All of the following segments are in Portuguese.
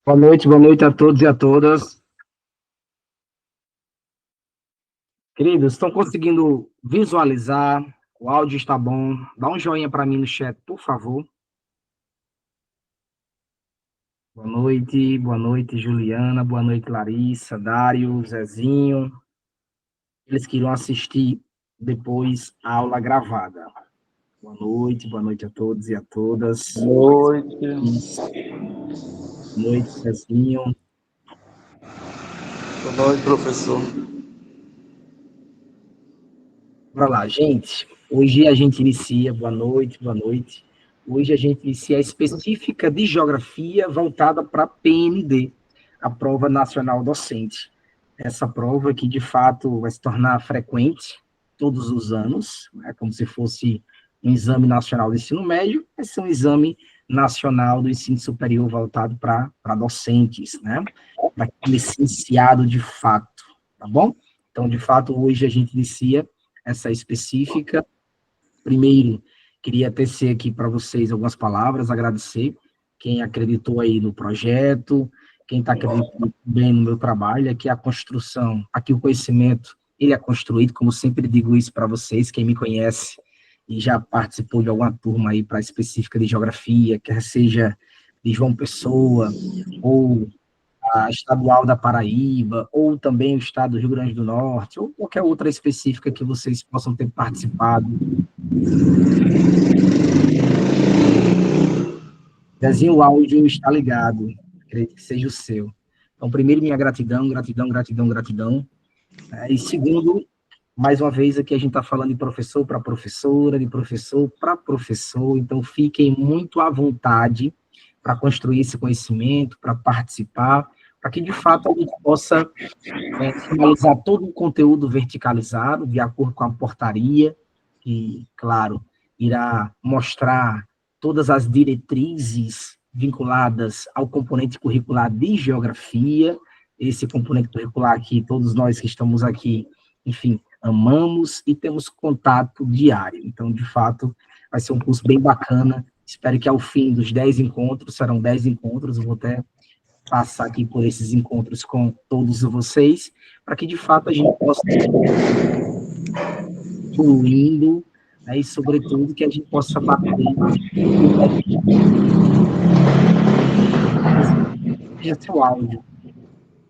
Boa noite a todos e a todas. Queridos, estão conseguindo visualizar? O áudio está bom? Dá um joinha para mim no chat, por favor. Boa noite, Juliana, boa noite, Larissa, Dário, Zezinho. Eles que irão assistir depois a aula gravada. Boa noite a todos e a todas. Boa noite. Boa noite, Zezinho. Boa noite, professor. Bora lá, gente. Hoje a gente inicia, boa noite. Hoje a gente inicia a específica de geografia voltada para a PND, a Prova Nacional Docente. Essa prova que, de fato, vai se tornar frequente todos os anos, é como se fosse um exame nacional do ensino médio, vai ser um exame nacional do ensino superior voltado para docentes, né? Para licenciado de fato, tá bom? Então, de fato, hoje a gente inicia essa específica. Primeiro, queria tecer aqui para vocês algumas palavras, agradecer quem acreditou aí no projeto, quem está acreditando bem no meu trabalho, aqui a construção, aqui o conhecimento, ele é construído, como sempre digo isso para vocês, quem me conhece e já participou de alguma turma aí para específica de geografia, quer seja de João Pessoa, ou a estadual da Paraíba, ou também o estado do Rio Grande do Norte, ou qualquer outra específica que vocês possam ter participado. Zezinho, o áudio está ligado, acredito que seja o seu. Então, primeiro, minha gratidão. E segundo, mais uma vez aqui a gente está falando de professor para professora, de professor para professor, então fiquem muito à vontade para construir esse conhecimento, para participar, para que de fato a gente possa finalizar todo o conteúdo verticalizado, de acordo com a portaria, que, claro, irá mostrar todas as diretrizes vinculadas ao componente curricular de geografia, esse componente curricular que todos nós que estamos aqui, enfim, amamos e temos contato diário. Então, de fato, vai ser um curso bem bacana. Espero que ao fim dos 10 encontros, serão 10 encontros, eu vou até passar aqui por esses encontros com todos vocês, para que, de fato, a gente possa fluindo, né, e, sobretudo, que a gente possa bater seu áudio.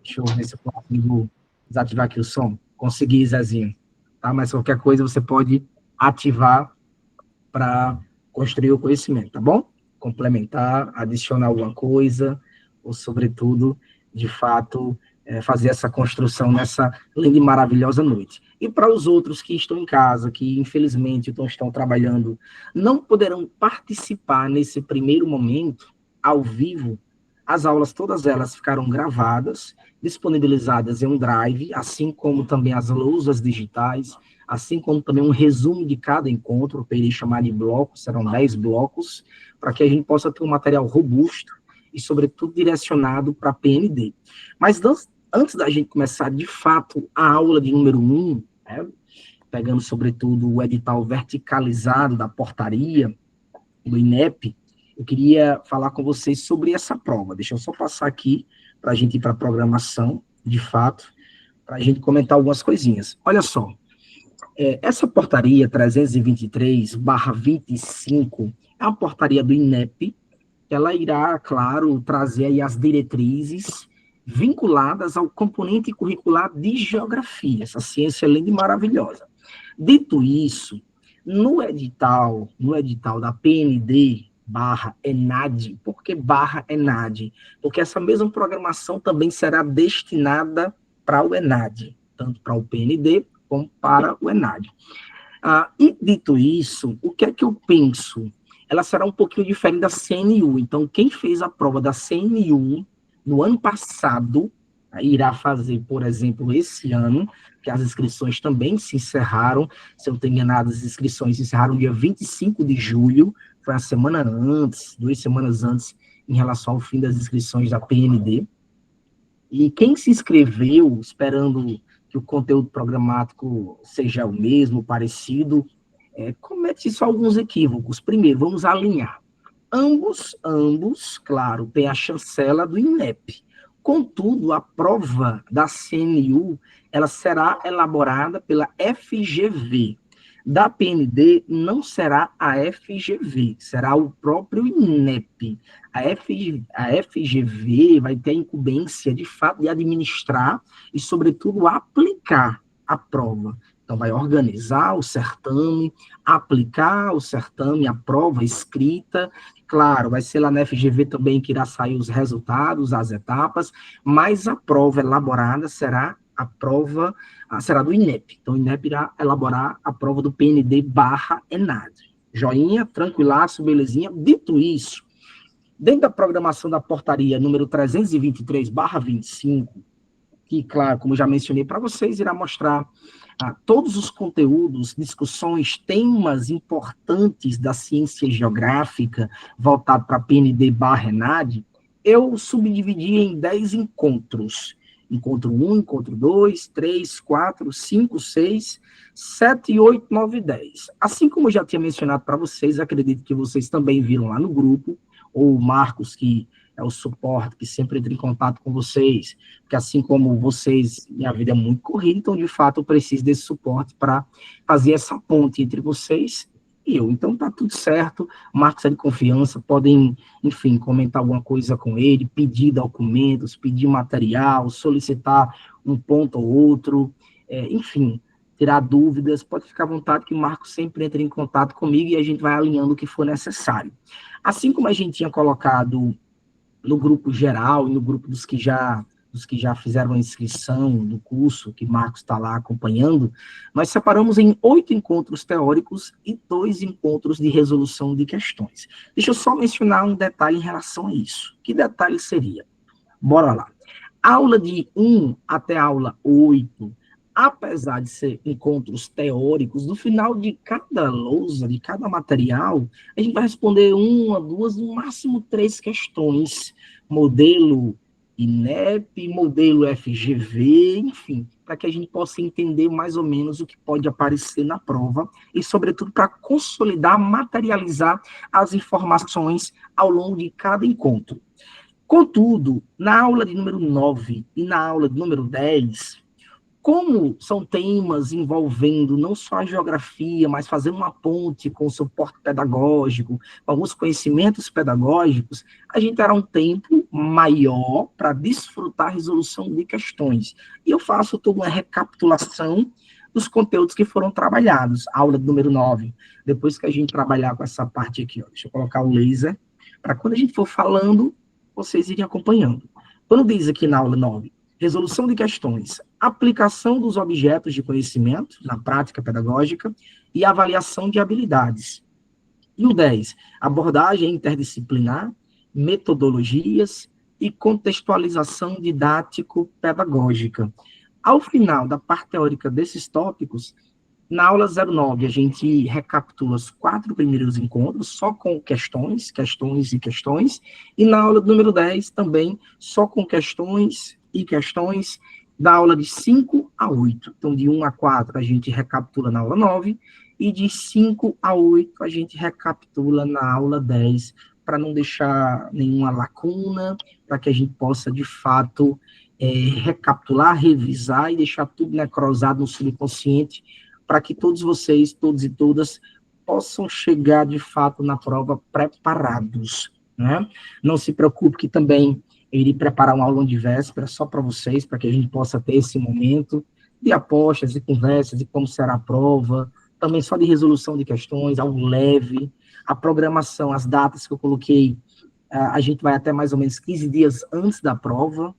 Deixa eu ver se eu consigo desativar aqui o som. Consegui, Zezinho. Tá? Mas qualquer coisa você pode ativar para construir o conhecimento, tá bom? Complementar, adicionar alguma coisa, ou, sobretudo, de fato, fazer essa construção nessa linda e maravilhosa noite. E para os outros que estão em casa, que infelizmente estão trabalhando, não poderão participar nesse primeiro momento, ao vivo, as aulas, todas elas ficaram gravadas, disponibilizadas em um drive, assim como também as lousas digitais, assim como também um resumo de cada encontro, que eu irei chamar de blocos, serão 10 blocos, para que a gente possa ter um material robusto e, sobretudo, direcionado para a PND. Mas antes da gente começar, de fato, a aula de número 1, né, pegando, sobretudo, o edital verticalizado da portaria do INEP, eu queria falar com vocês sobre essa prova. Deixa eu só passar aqui para a gente ir para a programação, de fato, para a gente comentar algumas coisinhas. Olha só, essa portaria 323/25 é uma portaria do INEP, ela irá, claro, trazer aí as diretrizes vinculadas ao componente curricular de geografia, essa ciência linda e maravilhosa. Dito isso, no edital da PND barra ENAD, por que barra ENAD? Porque essa mesma programação também será destinada para o ENAD, tanto para o PND como para o ENAD. E dito isso, o que é que eu penso? Ela será um pouquinho diferente da CNU. Então, quem fez a prova da CNU no ano passado, irá fazer, por exemplo, esse ano, que as inscrições também se encerraram. Se eu não estou enganado, as inscrições se encerraram dia 25 de julho, foi uma semana antes, 2 semanas antes, em relação ao fim das inscrições da PND. E quem se inscreveu, esperando que o conteúdo programático seja o mesmo, parecido, comete só alguns equívocos. Primeiro, vamos alinhar. Ambos, claro, têm a chancela do INEP. Contudo, a prova da CNU, ela será elaborada pela FGV. Da PND, não será a FGV, será o próprio INEP. A FGV vai ter a incumbência, de fato, de administrar e, sobretudo, aplicar a prova. Então, vai organizar o certame, aplicar o certame, a prova escrita. Claro, vai ser lá na FGV também que irá sair os resultados, as etapas, mas a prova elaborada será do INEP. Então, o INEP irá elaborar a prova do PND barra ENAD. Joinha, tranquilaço, belezinha. Dito isso, dentro da programação da portaria número 323/25, que, claro, como já mencionei para vocês, irá mostrar todos os conteúdos, discussões, temas importantes da ciência geográfica voltado para a PND barra ENAD, eu subdividi em 10 encontros. Encontro 1, encontro 2, 3, 4, 5, 6, 7, 8, 9, 10. Assim como eu já tinha mencionado para vocês, acredito que vocês também viram lá no grupo, ou o Marcos, que é o suporte, que sempre entra em contato com vocês, porque assim como vocês, minha vida é muito corrida, então, de fato, eu preciso desse suporte para fazer essa ponte entre vocês e eu. Então, tá tudo certo, o Marcos é de confiança, podem, enfim, comentar alguma coisa com ele, pedir documentos, pedir material, solicitar um ponto ou outro, enfim, tirar dúvidas, pode ficar à vontade que o Marcos sempre entra em contato comigo e a gente vai alinhando o que for necessário. Assim como a gente tinha colocado no grupo geral e no grupo dos que já fizeram a inscrição do curso, que Marcos está lá acompanhando, nós separamos em 8 encontros teóricos e 2 encontros de resolução de questões. Deixa eu só mencionar um detalhe em relação a isso. Que detalhe seria? Bora lá. Aula de 1 até a aula 8, apesar de ser encontros teóricos, no final de cada lousa, de cada material, a gente vai responder 1, 2, no máximo 3 questões, modelo INEP, modelo FGV, enfim, para que a gente possa entender mais ou menos o que pode aparecer na prova e, sobretudo, para consolidar, materializar as informações ao longo de cada encontro. Contudo, na aula de número 9 e na aula de número 10, como são temas envolvendo não só a geografia, mas fazer uma ponte com o suporte pedagógico, com alguns conhecimentos pedagógicos, a gente terá um tempo maior para desfrutar a resolução de questões. E eu faço toda uma recapitulação dos conteúdos que foram trabalhados. Aula número 9. Depois que a gente trabalhar com essa parte aqui, deixa eu colocar o laser, para quando a gente for falando, vocês irem acompanhando. Quando diz aqui na aula 9, resolução de questões, aplicação dos objetos de conhecimento na prática pedagógica e avaliação de habilidades. E o 10, abordagem interdisciplinar, metodologias e contextualização didático-pedagógica. Ao final da parte teórica desses tópicos, na aula 09, a gente recapitula os 4 primeiros encontros, só com questões, e na aula do número 10, também, só com questões da aula de 5 a 8. Então, de 1 a 4, a gente recapitula na aula 9, e de 5 a 8, a gente recapitula na aula 10, para não deixar nenhuma lacuna, para que a gente possa, de fato, recapitular, revisar e deixar tudo necrosado no subconsciente, para que todos vocês, todos e todas, possam chegar, de fato, na prova preparados. né? Não se preocupe que também eu irei preparar uma aula de véspera só para vocês, para que a gente possa ter esse momento de apostas e conversas de como será a prova, também só de resolução de questões, algo leve, a programação, as datas que eu coloquei, a gente vai até mais ou menos 15 dias antes da prova,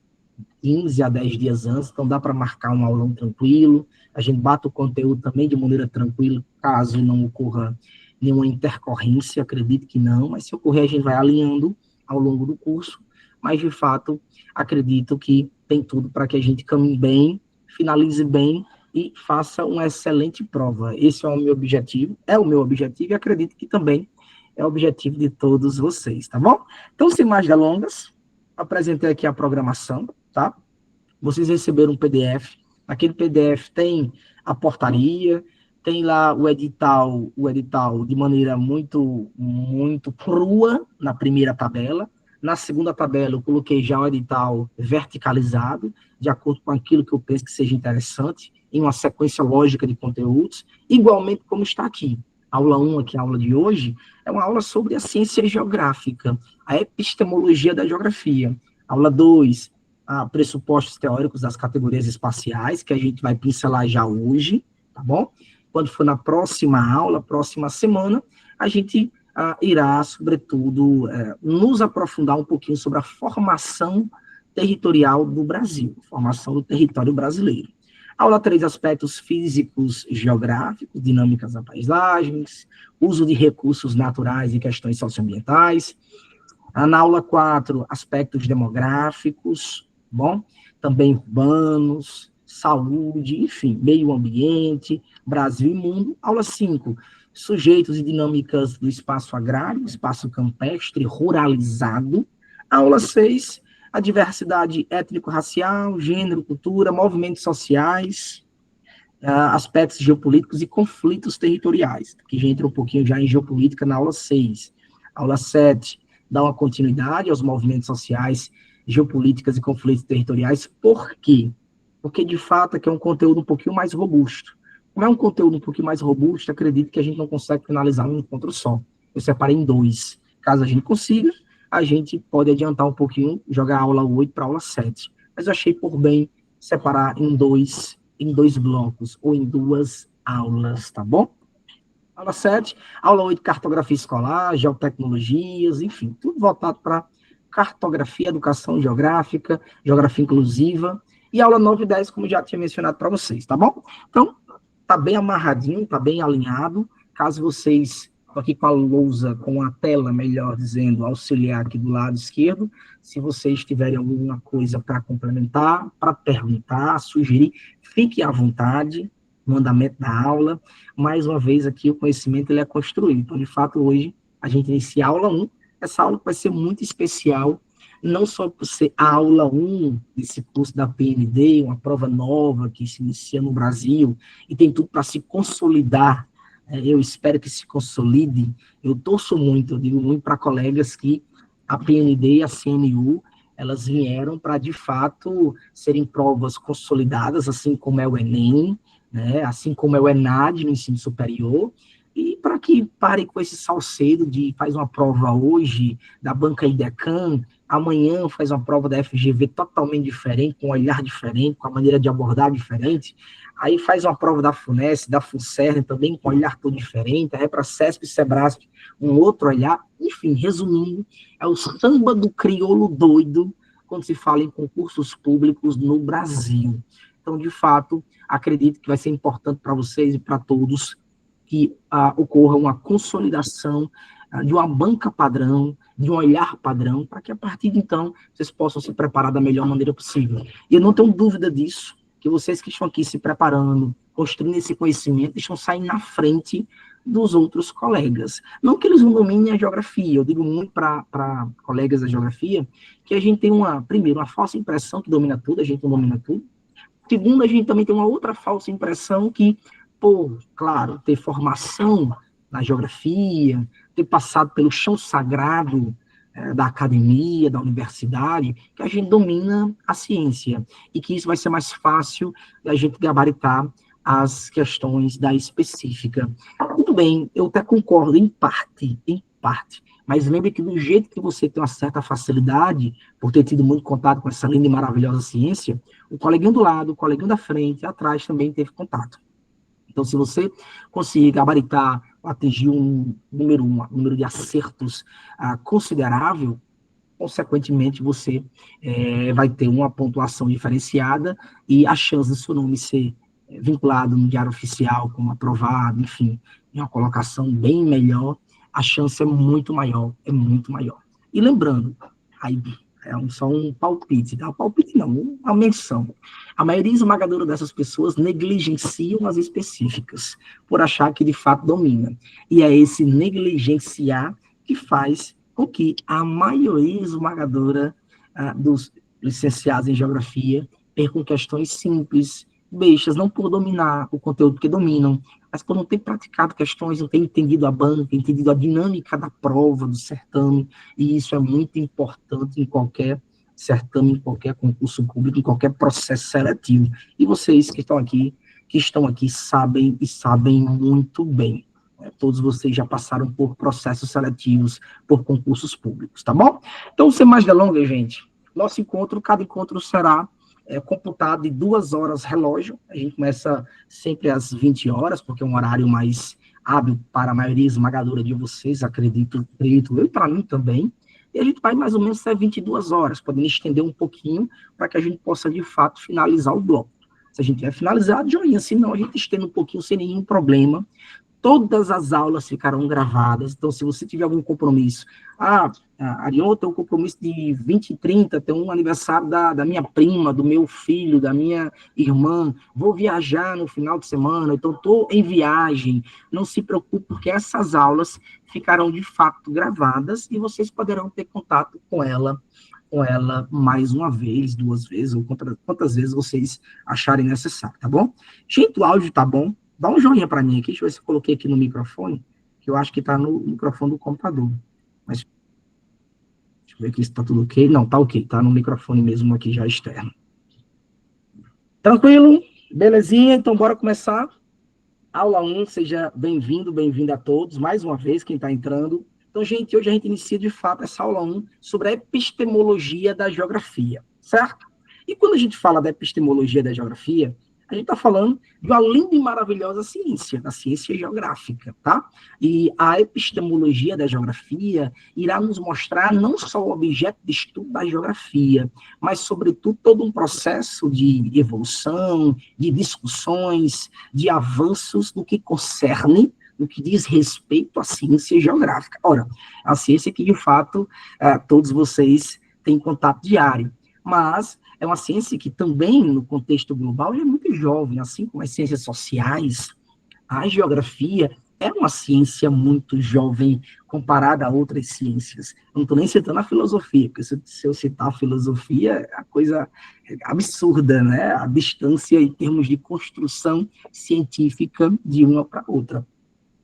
15 a 10 dias antes, então dá para marcar um aulão tranquilo, a gente bate o conteúdo também de maneira tranquila, caso não ocorra nenhuma intercorrência, acredito que não, mas se ocorrer a gente vai alinhando ao longo do curso, mas de fato acredito que tem tudo para que a gente caminhe bem, finalize bem e faça uma excelente prova. Esse é o meu objetivo e acredito que também é o objetivo de todos vocês, tá bom? Então, sem mais delongas, apresentei aqui a programação, tá? Vocês receberam um PDF, naquele PDF tem a portaria, tem lá o edital de maneira muito crua na primeira tabela. Na segunda tabela eu coloquei já o edital verticalizado, de acordo com aquilo que eu penso que seja interessante, em uma sequência lógica de conteúdos, igualmente como está aqui. A aula 1, aqui, a aula de hoje, é uma aula sobre a ciência geográfica, a epistemologia da geografia. Aula 2, pressupostos teóricos das categorias espaciais, que a gente vai pincelar já hoje, tá bom? Quando for na próxima aula, próxima semana, a gente irá, sobretudo, nos aprofundar um pouquinho sobre a formação territorial do Brasil, formação do território brasileiro. Aula 3, aspectos físicos, geográficos, dinâmicas das paisagens, uso de recursos naturais e questões socioambientais. Na aula 4, aspectos demográficos, bom? Também urbanos, saúde, enfim, meio ambiente, Brasil e mundo. Aula 5, sujeitos e dinâmicas do espaço agrário, espaço campestre, ruralizado. Aula 6, a diversidade étnico-racial, gênero, cultura, movimentos sociais, aspectos geopolíticos e conflitos territoriais, que já entra um pouquinho já em geopolítica na aula 6. Aula 7, dá uma continuidade aos movimentos sociais, geopolíticas e conflitos territoriais. Por quê? Porque, de fato, aqui é um conteúdo um pouquinho mais robusto. Como é um conteúdo um pouquinho mais robusto, acredito que a gente não consegue finalizar um encontro só. Eu separei em 2. Caso a gente consiga, a gente pode adiantar um pouquinho, jogar a aula 8 para a aula 7. Mas eu achei por bem separar em dois blocos, ou em 2 aulas, tá bom? Aula 7, aula 8, cartografia escolar, geotecnologias, enfim, tudo voltado para cartografia, educação geográfica, geografia inclusiva, e aula 9 e 10, como já tinha mencionado para vocês, tá bom? Então, tá bem amarradinho, tá bem alinhado, caso vocês, aqui com a lousa, com a tela, melhor dizendo, auxiliar aqui do lado esquerdo, se vocês tiverem alguma coisa para complementar, para perguntar, sugerir, fique à vontade, no andamento da aula. Mais uma vez aqui o conhecimento ele é construído. Então, de fato, hoje a gente inicia a aula 1. Essa aula vai ser muito especial, não só por ser a aula 1 desse curso da PND, uma prova nova que se inicia no Brasil e tem tudo para se consolidar. Eu espero que se consolide. Eu torço muito, eu digo muito para colegas que a PND e a CNU elas vieram para, de fato, serem provas consolidadas, assim como é o Enem, né, assim como é o ENAD no ensino superior, e para que pare com esse salsedo de faz uma prova hoje da banca IDECAM, amanhã faz uma prova da FGV totalmente diferente, com um olhar diferente, com a maneira de abordar diferente, aí faz uma prova da FUNES, da FUNCERN também com um olhar todo diferente, aí para CESP e SEBRASP um outro olhar, enfim, resumindo, é o samba do crioulo doido quando se fala em concursos públicos no Brasil. Então, de fato, acredito que vai ser importante para vocês e para todos que ocorra uma consolidação de uma banca padrão, de um olhar padrão, para que a partir de então vocês possam se preparar da melhor maneira possível. E eu não tenho dúvida disso, que vocês que estão aqui se preparando, construindo esse conhecimento, estão saindo na frente dos outros colegas. Não que eles não dominem a geografia, eu digo muito para colegas da geografia, que a gente tem primeiro, uma falsa impressão que domina tudo, a gente não domina tudo. Segundo, a gente também tem uma outra falsa impressão que, claro, ter formação na geografia, ter passado pelo chão sagrado da academia, da universidade, que a gente domina a ciência, e que isso vai ser mais fácil da gente gabaritar as questões da específica. Muito bem, eu até concordo em parte. Mas lembre que do jeito que você tem uma certa facilidade, por ter tido muito contato com essa linda e maravilhosa ciência, o coleguinha do lado, o coleguinha da frente, atrás também teve contato. Então, se você conseguir gabaritar, atingir um número de acertos considerável, consequentemente, você vai ter uma pontuação diferenciada e a chance do seu nome ser vinculado no diário oficial como aprovado, enfim, em uma colocação bem melhor, a chance é muito maior. E lembrando, aí só um palpite, tá? Um palpite não, uma menção. A maioria esmagadora dessas pessoas negligenciam as específicas, por achar que de fato domina. E é esse negligenciar que faz com que a maioria esmagadora dos licenciados em geografia percam questões simples, bestas, não por dominar o conteúdo que dominam, mas por não ter praticado questões, não ter entendido a banca, entendido a dinâmica da prova, do certame, e isso é muito importante em qualquer certame, em qualquer concurso público, em qualquer processo seletivo. E vocês que estão aqui sabem e sabem muito bem. Todos vocês já passaram por processos seletivos, por concursos públicos, tá bom? Então, sem mais delongas, gente, cada encontro será computado de 2 horas relógio. A gente começa sempre às 20 horas, porque é um horário mais hábil para a maioria esmagadora de vocês, acredito eu, e para mim também. E a gente vai mais ou menos até 22 horas, podendo estender um pouquinho, para que a gente possa, de fato, finalizar o bloco. Se a gente tiver finalizado, joinha, senão a gente estende um pouquinho sem nenhum problema. Todas as aulas ficarão gravadas, então se você tiver algum compromisso, Arion, tem um compromisso de 20 e 30, tem um aniversário da minha prima, do meu filho, da minha irmã, vou viajar no final de semana, então estou em viagem, não se preocupe, porque essas aulas ficarão de fato gravadas e vocês poderão ter contato com ela mais uma vez, 2 vezes, ou quantas vezes vocês acharem necessário, tá bom? Gente, o áudio tá bom? Dá um joinha para mim aqui, deixa eu ver se eu coloquei aqui no microfone, que eu acho que está no microfone do computador. Mas, deixa eu ver aqui se está tudo ok. Não, tá ok, tá no microfone mesmo aqui já externo. Tranquilo? Belezinha? Então, bora começar. Aula 1, seja bem-vindo, bem-vinda a todos, mais uma vez, quem está entrando. Então, gente, hoje a gente inicia, de fato, essa aula 1 sobre a epistemologia da geografia, certo? E quando a gente fala da epistemologia da geografia, a gente está falando de uma linda e maravilhosa ciência, da ciência geográfica, tá? E a epistemologia da geografia irá nos mostrar não só o objeto de estudo da geografia, mas, sobretudo, todo um processo de evolução, de discussões, de avanços no que concerne, no que diz respeito à ciência geográfica. Ora, a ciência que, de fato, todos vocês têm contato diário, mas é uma ciência que também, no contexto global, é muito jovem, assim como as ciências sociais, a geografia é uma ciência muito jovem comparada a outras ciências. Não estou nem citando a filosofia, porque se eu citar a filosofia, é a coisa absurda, né? A distância em termos de construção científica de uma para outra.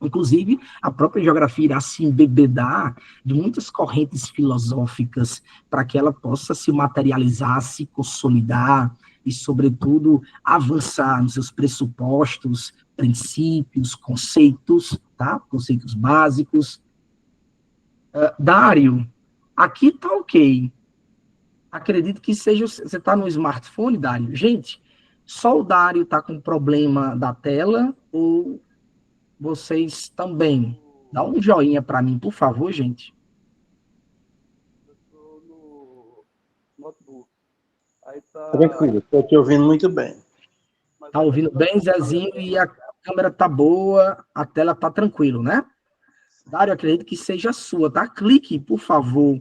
Inclusive, a própria geografia irá se embebedar de muitas correntes filosóficas para que ela possa se materializar, se consolidar e, sobretudo, avançar nos seus pressupostos, princípios, conceitos, tá? Conceitos básicos. Dário, aqui tá ok. Acredito que seja... Você está no smartphone, Dário? Gente, só o Dário está com problema da tela ou... Vocês também. Dá um joinha para mim, por favor, gente. Eu estou no notebook. Aí tá... Tranquilo, estou te ouvindo muito bem. Tá ouvindo bem, Zezinho, e a câmera tá boa, a tela tá tranquilo, né? Dário, acredito que seja sua, tá? Clique, por favor.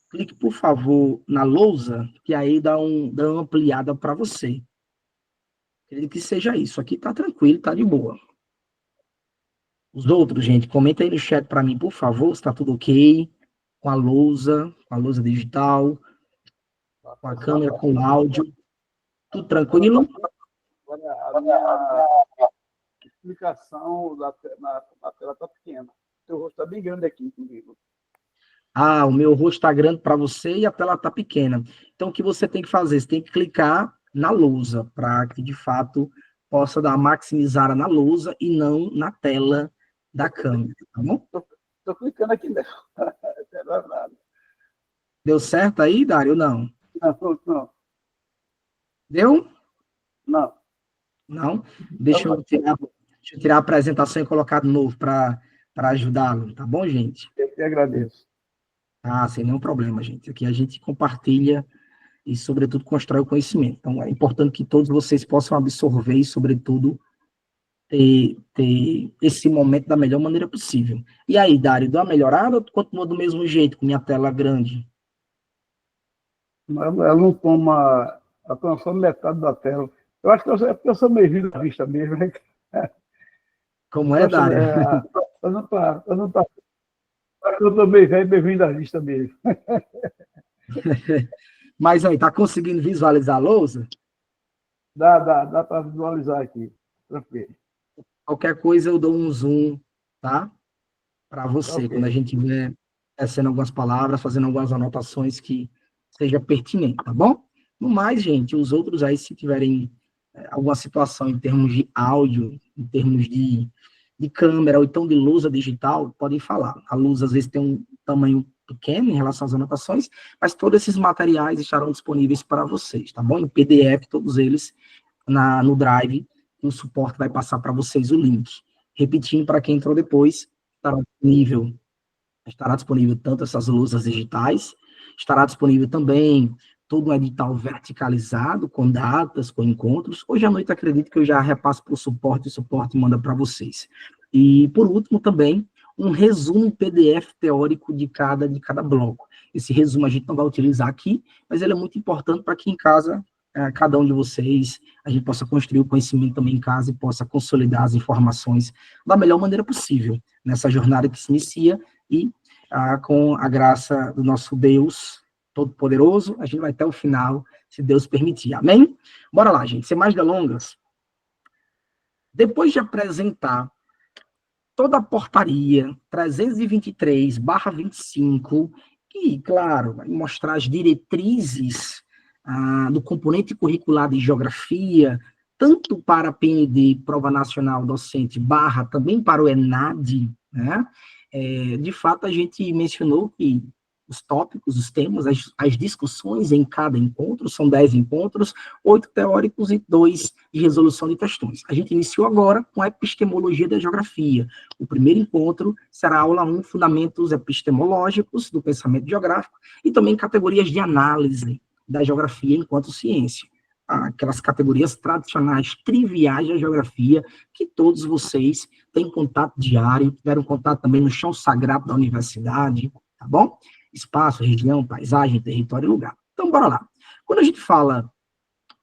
Clique, por favor, na lousa, que aí dá uma ampliada para você. Acredito que seja isso. Aqui tá tranquilo, tá de boa. Os outros, gente, comenta aí no chat para mim, por favor, se tá tudo ok, com a lousa digital, com a câmera, com o áudio, tudo tranquilo? A minha explicação na tela está pequena. O teu rosto está bem grande aqui comigo. O meu rosto está grande para você e a tela está pequena. Então, o que você tem que fazer? Você tem que clicar na lousa, para que, de fato, possa dar uma maximizada na lousa e não na tela da câmera, tá bom? Estou clicando vendo aqui, não. Não, nada. Deu certo aí, Dário, ou não? Não, não. Deu? Não. Não? Deixa eu tirar a apresentação e colocar de novo para ajudá-lo, tá bom, gente? Eu que agradeço. Ah, sem nenhum problema, gente. Aqui a gente compartilha e, sobretudo, constrói o conhecimento. Então, é importante que todos vocês possam absorver e, sobretudo, ter esse momento da melhor maneira possível. E aí, Dário, deu uma melhorada ou continua do mesmo jeito, com minha tela grande? Ela não toma... Ela toma só metade da tela. Eu acho que eu sou meio vindo à vista mesmo, né? Como é, Dário? Eu não tá. Eu tô meio velho, meio vindo à vista mesmo. Mas aí, tá conseguindo visualizar a lousa? Dá para visualizar aqui. Tranquilo. Qualquer coisa eu dou um zoom, tá? Para você, Ok. quando a gente estiver tecendo algumas palavras, fazendo algumas anotações que seja pertinente, tá bom? No mais, gente, os outros aí, se tiverem alguma situação em termos de áudio, em termos de câmera, ou então de lousa digital, podem falar. A luz, às vezes, tem um tamanho pequeno em relação às anotações, mas todos esses materiais estarão disponíveis para vocês, tá bom? Em PDF, todos eles, no Drive, o suporte vai passar para vocês o link. Repetindo, para quem entrou depois, estará disponível tanto essas lousas digitais, estará disponível também todo um edital verticalizado, com datas, com encontros. Hoje à noite, acredito que eu já repasso para o suporte manda para vocês. E, por último, também, um resumo PDF teórico de cada bloco. Esse resumo a gente não vai utilizar aqui, mas ele é muito importante para que em casa, cada um de vocês, a gente possa construir o conhecimento também em casa e possa consolidar as informações da melhor maneira possível, nessa jornada que se inicia e com a graça do nosso Deus Todo-Poderoso, a gente vai até o final, se Deus permitir. Amém? Bora lá, gente, sem mais delongas. Depois de apresentar toda a portaria 323/25, e, claro, vai mostrar as diretrizes do componente curricular de geografia, tanto para a PND, Prova Nacional Docente, também para o ENAD, né? De fato, a gente mencionou que os tópicos, os temas, as discussões em cada encontro, são 10 encontros, 8 teóricos e 2 de resolução de questões. A gente iniciou agora com a epistemologia da geografia. O primeiro encontro será a aula 1, fundamentos epistemológicos do pensamento geográfico, e também categorias de análise da geografia enquanto ciência. Aquelas categorias tradicionais, triviais da geografia, que todos vocês têm contato diário, tiveram contato também no chão sagrado da universidade, tá bom? Espaço, região, paisagem, território e lugar. Então, bora lá. Quando a gente fala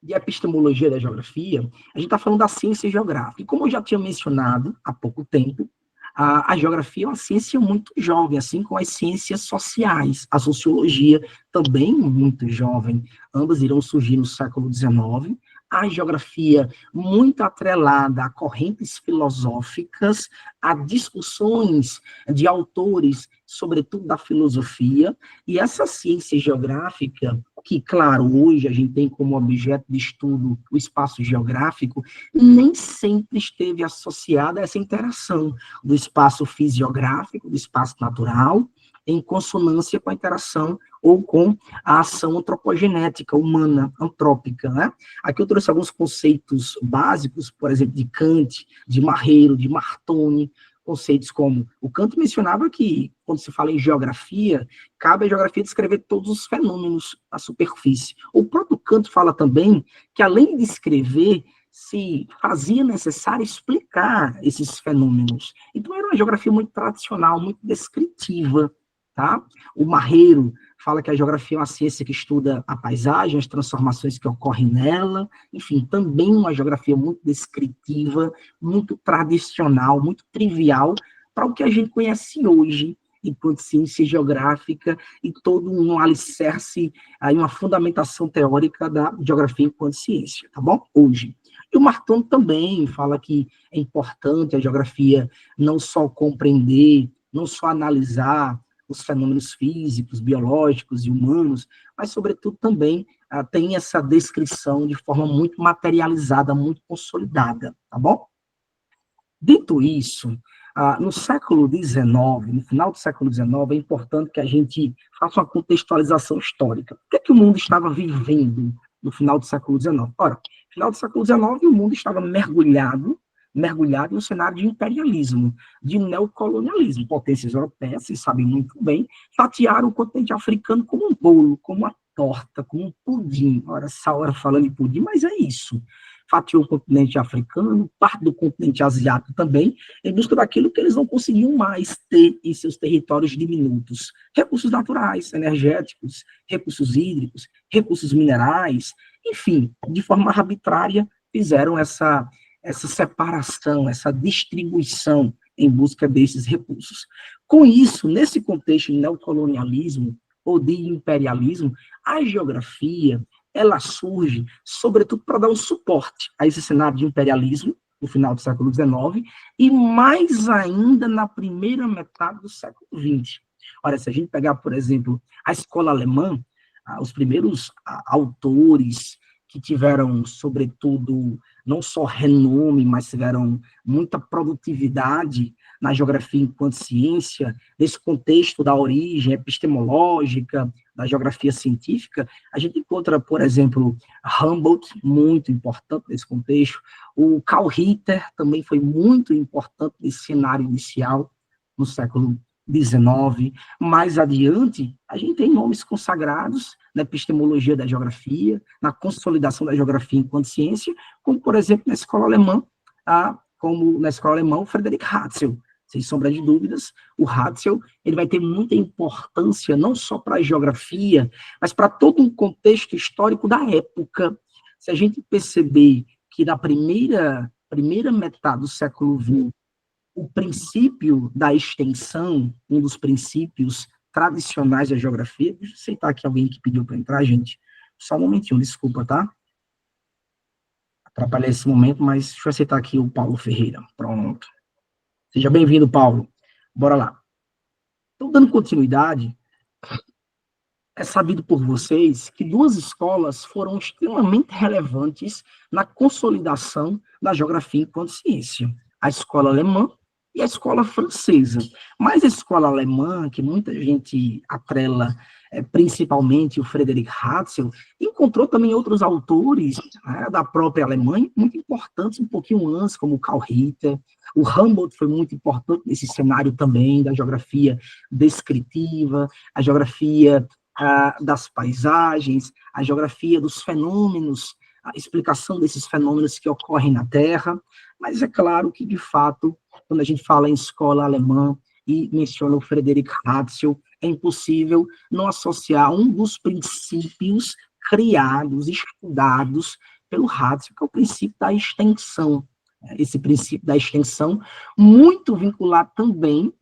de epistemologia da geografia, a gente está falando da ciência geográfica. E como eu já tinha mencionado há pouco tempo, a geografia é uma ciência muito jovem, assim como as ciências sociais. A sociologia também muito jovem. Ambas irão surgir no século XIX. A geografia muito atrelada a correntes filosóficas, a discussões de autores, sobretudo da filosofia, e essa ciência geográfica, que, claro, hoje a gente tem como objeto de estudo o espaço geográfico, nem sempre esteve associada a essa interação do espaço fisiográfico, do espaço natural, em consonância com a interação ou com a ação antropogenética, humana, antrópica, né? Aqui eu trouxe alguns conceitos básicos, por exemplo, de Kant, de Marreiro, de Martoni, conceitos como o Kant mencionava que, quando se fala em geografia, cabe à geografia descrever todos os fenômenos da superfície. O próprio Kant fala também que, além de descrever, se fazia necessário explicar esses fenômenos. Então, era uma geografia muito tradicional, muito descritiva, tá? O Marreiro fala que a geografia é uma ciência que estuda a paisagem, as transformações que ocorrem nela, enfim, também uma geografia muito descritiva, muito tradicional, muito trivial, para o que a gente conhece hoje, enquanto ciência geográfica, e todo um alicerce, aí uma fundamentação teórica da geografia enquanto ciência, tá bom? Hoje. E o Martoni também fala que é importante a geografia não só compreender, não só analisar os fenômenos físicos, biológicos e humanos, mas, sobretudo, também tem essa descrição de forma muito materializada, muito consolidada, tá bom? Dito isso, No século XIX, no final do século XIX, é importante que a gente faça uma contextualização histórica. O que é que o mundo estava vivendo no final do século XIX? Ora, no final do século XIX, o mundo estava mergulhado em um cenário de imperialismo, de neocolonialismo. Potências europeias, vocês sabem muito bem, fatiaram o continente africano como um bolo, como uma torta, como um pudim. Ora, essa hora falando de pudim, mas é isso. Fatiou o continente africano, parte do continente asiático também, em busca daquilo que eles não conseguiam mais ter em seus territórios diminutos. Recursos naturais, energéticos, recursos hídricos, recursos minerais, enfim, de forma arbitrária, fizeram essa separação, essa distribuição em busca desses recursos. Com isso, nesse contexto de neocolonialismo ou de imperialismo, a geografia ela surge, sobretudo, para dar um suporte a esse cenário de imperialismo no final do século XIX e mais ainda na primeira metade do século XX. Olha, se a gente pegar, por exemplo, a escola alemã, os primeiros autores que tiveram, sobretudo, não só renome, mas tiveram muita produtividade na geografia enquanto ciência, nesse contexto da origem epistemológica, da geografia científica, a gente encontra, por exemplo, Humboldt, muito importante nesse contexto, o Carl Ritter também foi muito importante nesse cenário inicial, no século XIX. Mais adiante, a gente tem nomes consagrados na epistemologia da geografia, na consolidação da geografia enquanto ciência, como, por exemplo, na escola alemã, o Friedrich Ratzel. Sem sombra de dúvidas, o Ratzel ele vai ter muita importância, não só para a geografia, mas para todo um contexto histórico da época. Se a gente perceber que na primeira metade do século XX, o princípio da extensão, um dos princípios tradicionais da geografia, deixa eu aceitar aqui alguém que pediu para entrar, gente, só um momentinho, desculpa, tá? Atrapalhei esse momento, mas deixa eu aceitar aqui o Paulo Ferreira, pronto. Seja bem-vindo, Paulo. Bora lá. Então, dando continuidade, é sabido por vocês que duas escolas foram extremamente relevantes na consolidação da geografia enquanto ciência. A escola alemã e a escola francesa. Mas a escola alemã, que muita gente atrela principalmente o Friedrich Ratzel, encontrou também outros autores da própria Alemanha, muito importantes, um pouquinho antes, como o Carl Ritter. O Humboldt foi muito importante nesse cenário também da geografia descritiva, a geografia das paisagens, a geografia dos fenômenos, a explicação desses fenômenos que ocorrem na Terra. Mas é claro que, de fato, quando a gente fala em escola alemã e menciona o Friedrich Ratzel, é impossível não associar um dos princípios criados, estudados pelo Ratzel, que é o princípio da extensão. Esse princípio da extensão, muito vinculado também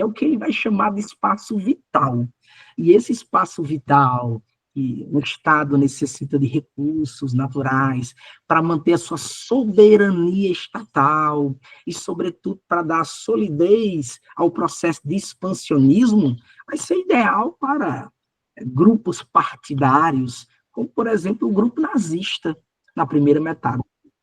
ao que ele vai chamar de espaço vital. E esse espaço vital, que o Estado necessita de recursos naturais para manter a sua soberania estatal e, sobretudo, para dar solidez ao processo de expansionismo, vai ser ideal para grupos partidários, como, por exemplo, o grupo nazista, na primeira metade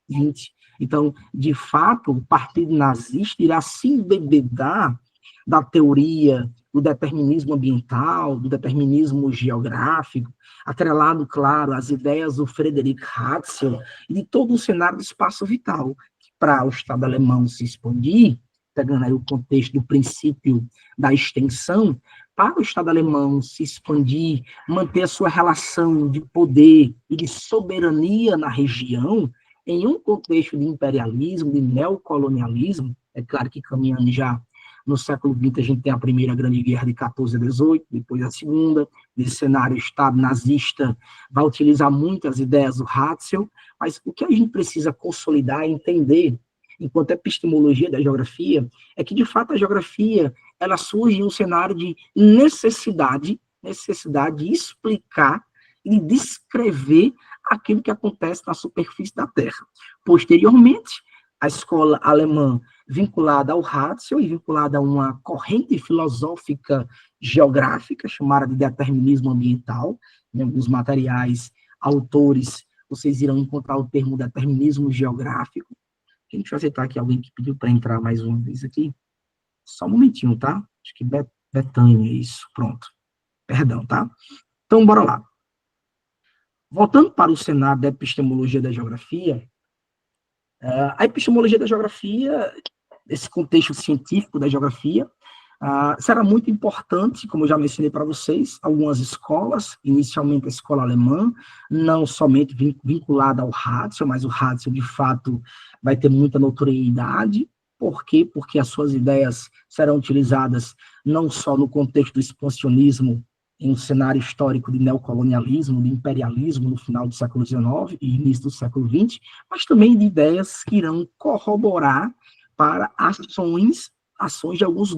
do XX. Então, de fato, o partido nazista irá se embebedar da teoria do determinismo ambiental, do determinismo geográfico, atrelado, claro, às ideias do Friedrich Ratzel e de todo o cenário do espaço vital, que para o Estado alemão se expandir, pegando aí o contexto do princípio da extensão, para o Estado alemão se expandir, manter a sua relação de poder e de soberania na região, em um contexto de imperialismo, de neocolonialismo, é claro que caminhando já no século XX, a gente tem a primeira grande guerra de 14 a 18, depois a segunda. Nesse cenário, o Estado nazista vai utilizar muitas ideias do Ratzel, mas o que a gente precisa consolidar e entender, enquanto epistemologia da geografia, é que, de fato, a geografia ela surge em um cenário de necessidade de explicar e descrever aquilo que acontece na superfície da Terra. Posteriormente, a escola alemã vinculada ao Ratzel e vinculada a uma corrente filosófica geográfica chamada de determinismo ambiental. Em alguns materiais, autores, vocês irão encontrar o termo determinismo geográfico, Deixa eu aceitar aqui alguém que pediu para entrar mais uma vez aqui. Só um momentinho, tá? Acho que Betânia, isso, pronto. Perdão, tá? Então, bora lá. Voltando para o cenário da epistemologia da geografia, a epistemologia da geografia, esse contexto científico da geografia, será muito importante, como eu já mencionei para vocês, algumas escolas, inicialmente a escola alemã, não somente vinculada ao Ratzel, mas o Ratzel, de fato, vai ter muita notoriedade. Por quê? Porque as suas ideias serão utilizadas não só no contexto do expansionismo, em um cenário histórico de neocolonialismo, de imperialismo no final do século XIX e início do século XX, mas também de ideias que irão corroborar para ações de alguns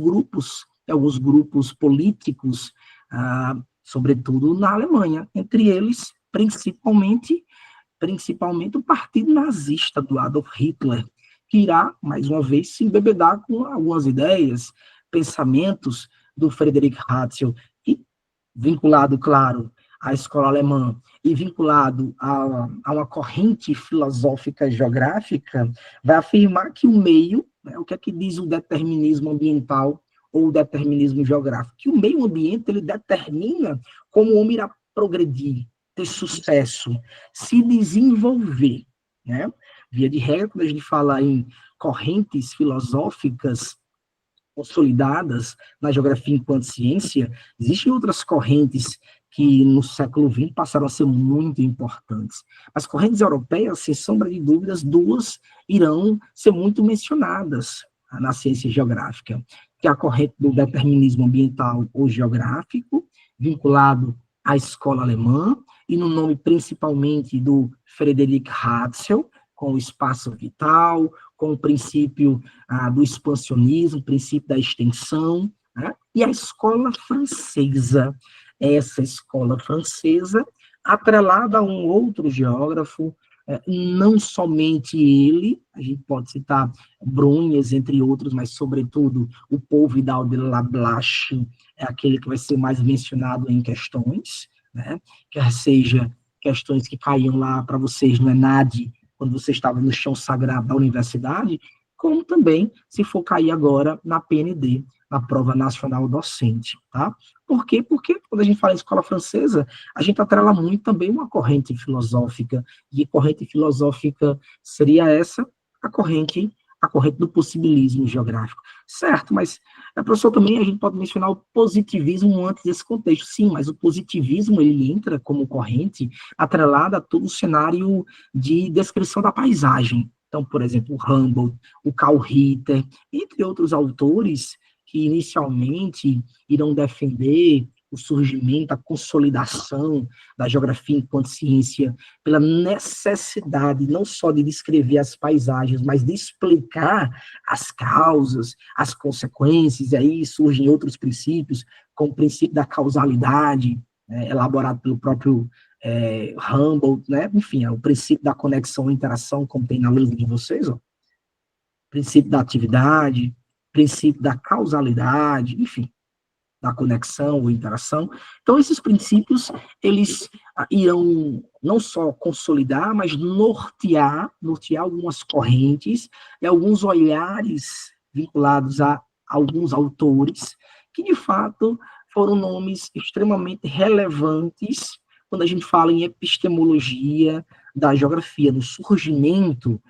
grupos políticos, sobretudo na Alemanha, entre eles, principalmente o Partido Nazista do Adolf Hitler, que irá, mais uma vez, se embebedar com algumas ideias, pensamentos do Friedrich Ratzel, e vinculado, claro, à escola alemã, e vinculado a uma corrente filosófica geográfica, vai afirmar que o meio, né, o que é que diz o determinismo ambiental ou o determinismo geográfico? Que o meio ambiente, ele determina como o homem irá progredir, ter sucesso, se desenvolver, né? Via de regra, quando a gente fala em correntes filosóficas consolidadas na geografia enquanto ciência, existem outras correntes que no século XX passaram a ser muito importantes. As correntes europeias, sem sombra de dúvidas, duas irão ser muito mencionadas na ciência geográfica, que é a corrente do determinismo ambiental ou geográfico, vinculado à escola alemã, e no nome principalmente do Friedrich Ratzel, com o espaço vital, com o princípio do expansionismo, o princípio da extensão, né? E a escola francesa, essa escola francesa, atrelada a um outro geógrafo, não somente ele, a gente pode citar Brunhes, entre outros, mas, sobretudo, o Paul Vidal de Lablache, é aquele que vai ser mais mencionado em questões, né? Quer seja questões que caíam lá para vocês no ENAD, quando você estava no chão sagrado da universidade, como também, se for cair agora, na PND, na Prova Nacional Docente, tá? Por quê? Porque quando a gente fala em escola francesa, a gente atrela muito também uma corrente filosófica, e corrente filosófica seria essa, a corrente do possibilismo geográfico. Certo, mas, professor, também a gente pode mencionar o positivismo antes desse contexto. Sim, mas o positivismo, ele entra como corrente atrelada a todo o cenário de descrição da paisagem. Então, por exemplo, o Humboldt, o Karl Ritter, entre outros autores que inicialmente irão defender o surgimento, a consolidação da geografia enquanto ciência, pela necessidade não só de descrever as paisagens, mas de explicar as causas, as consequências, e aí surgem outros princípios, como o princípio da causalidade, elaborado pelo próprio Humboldt, né? Enfim, o princípio da conexão e interação, como tem na livro de vocês, ó. Princípio da atividade, princípio da causalidade, enfim, da conexão ou interação. Então, esses princípios, eles irão não só consolidar, mas nortear algumas correntes e alguns olhares vinculados a alguns autores que, de fato, foram nomes extremamente relevantes quando a gente fala em epistemologia da geografia, no surgimento,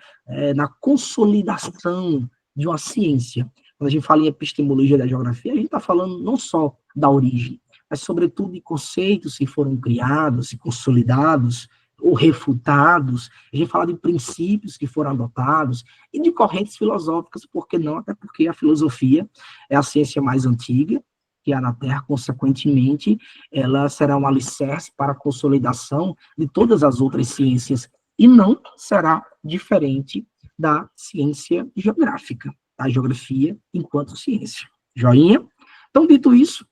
na consolidação de uma ciência. Quando a gente fala em epistemologia da geografia, a gente está falando não só da origem, mas, sobretudo, de conceitos que foram criados e consolidados ou refutados. A gente fala de princípios que foram adotados e de correntes filosóficas, por que não? Até porque a filosofia é a ciência mais antiga que há na Terra, consequentemente, ela será um alicerce para a consolidação de todas as outras ciências e não será diferente da ciência geográfica, da geografia enquanto ciência. Joinha? Então, dito isso,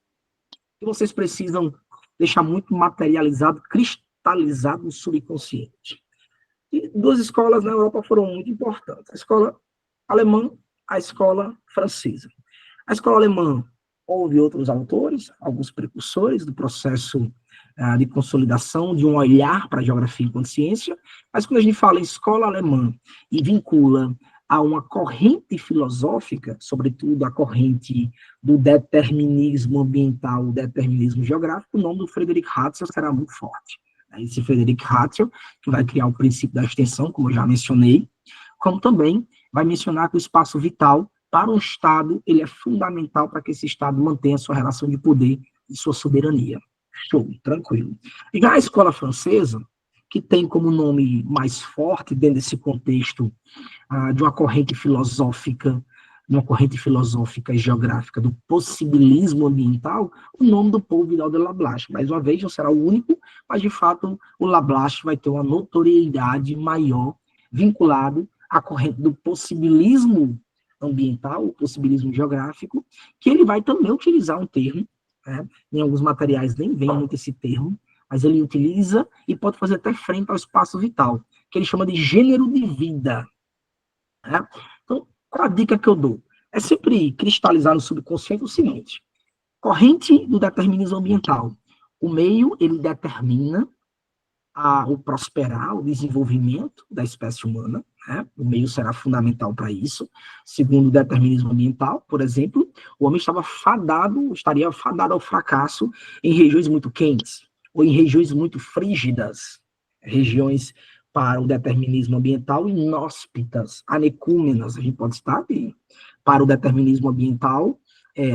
vocês precisam deixar muito materializado, cristalizado no subconsciente. E duas escolas na Europa foram muito importantes. A escola alemã, a escola francesa. A escola alemã, houve outros autores, alguns precursores do processo de consolidação, de um olhar para a geografia enquanto ciência, mas quando a gente fala em escola alemã e vincula a uma corrente filosófica, sobretudo a corrente do determinismo ambiental, o determinismo geográfico, o nome do Frederick Hatzel será muito forte. Esse Frederick Hatzel, que vai criar o princípio da extensão, como eu já mencionei, como também vai mencionar que o espaço vital para um Estado, ele é fundamental para que esse Estado mantenha a sua relação de poder e sua soberania. Show, tranquilo. E já a escola francesa, que tem como nome mais forte, dentro desse contexto de uma corrente filosófica e geográfica do possibilismo ambiental, o nome do Paul Vidal de Lablache. Mais uma vez, não será o único, mas, de fato, o Lablache vai ter uma notoriedade maior vinculado à corrente do possibilismo ambiental, o possibilismo geográfico, que ele vai também utilizar um termo, né? Em alguns materiais nem vem muito esse termo, mas ele utiliza e pode fazer até frente ao espaço vital, que ele chama de gênero de vida. Né? Então, qual a dica que eu dou? É sempre cristalizar no subconsciente o seguinte: corrente do determinismo ambiental. O meio, ele determina o prosperar, o desenvolvimento da espécie humana, né? O meio será fundamental para isso. Segundo o determinismo ambiental, por exemplo, o homem estaria fadado ao fracasso em regiões muito quentes, ou em regiões muito frígidas, regiões para o determinismo ambiental inóspitas, anecúmenas, a gente pode citar aqui. Para o determinismo ambiental,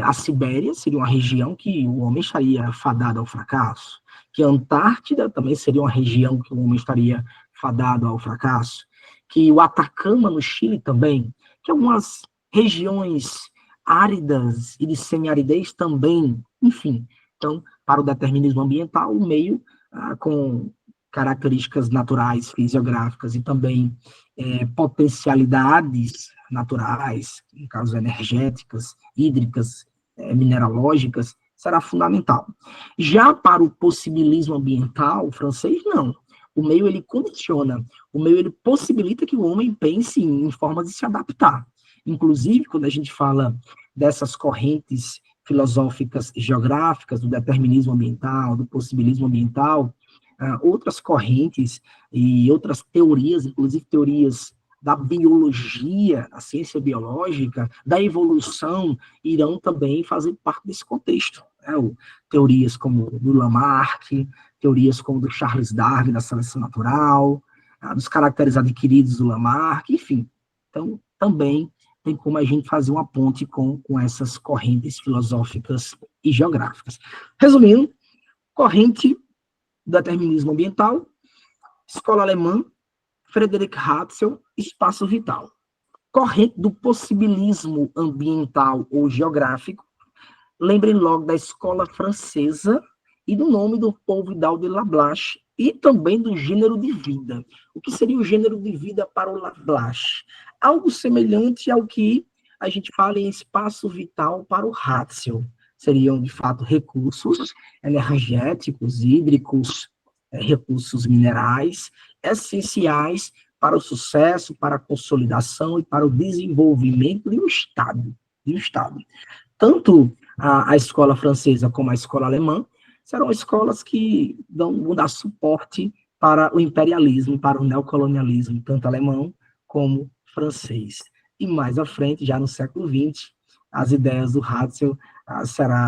a Sibéria seria uma região que o homem estaria fadado ao fracasso, que a Antártida também seria uma região que o homem estaria fadado ao fracasso, que o Atacama, no Chile, também, que algumas regiões áridas e de semiaridez também, enfim. Então, para o determinismo ambiental, o meio com características naturais, fisiográficas e também potencialidades naturais, no caso energéticas, hídricas, mineralógicas, será fundamental. Já para o possibilismo ambiental francês, não. O meio, ele condiciona, o meio, ele possibilita que o homem pense em formas de se adaptar. Inclusive, quando a gente fala dessas correntes filosóficas e geográficas, do determinismo ambiental, do possibilismo ambiental, outras correntes e outras teorias, inclusive teorias da biologia, a ciência biológica, da evolução, irão também fazer parte desse contexto. Teorias como do Lamarck, teorias como do Charles Darwin, da seleção natural, dos caracteres adquiridos do Lamarck, enfim. Então, também tem como a gente fazer uma ponte com essas correntes filosóficas e geográficas. Resumindo, corrente do determinismo ambiental, escola alemã, Frederick Hatzel, espaço vital. Corrente do possibilismo ambiental ou geográfico, lembrem logo da escola francesa e do nome do Paul Vidal de Lablache e também do gênero de vida. O que seria o gênero de vida para o Lablache? Algo semelhante ao que a gente fala em espaço vital para o Hatzel. Seriam, de fato, recursos energéticos, hídricos, recursos minerais, essenciais para o sucesso, para a consolidação e para o desenvolvimento de um Estado. Tanto a escola francesa como a escola alemã serão escolas que vão dar suporte para o imperialismo, para o neocolonialismo, tanto alemão como francês. E mais à frente, já no século XX, as ideias do Hatzel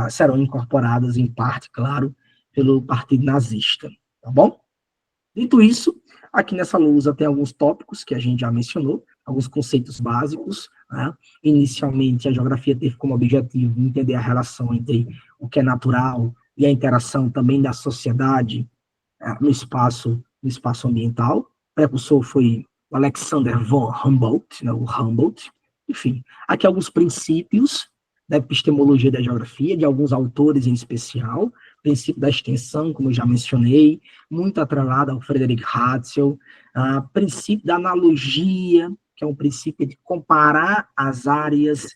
serão incorporadas em parte, claro, pelo Partido Nazista. Tá bom? Dito isso, aqui nessa lousa tem alguns tópicos que a gente já mencionou, alguns conceitos básicos. Né? Inicialmente, a geografia teve como objetivo entender a relação entre o que é natural e a interação também da sociedade no espaço ambiental. O precursor foi o Alexander von Humboldt, né, o Humboldt. Enfim, aqui alguns princípios da epistemologia da geografia, de alguns autores em especial, princípio da extensão, como eu já mencionei, muito atrelado ao Frederick Hatzel, princípio da analogia, que é um princípio de comparar as áreas.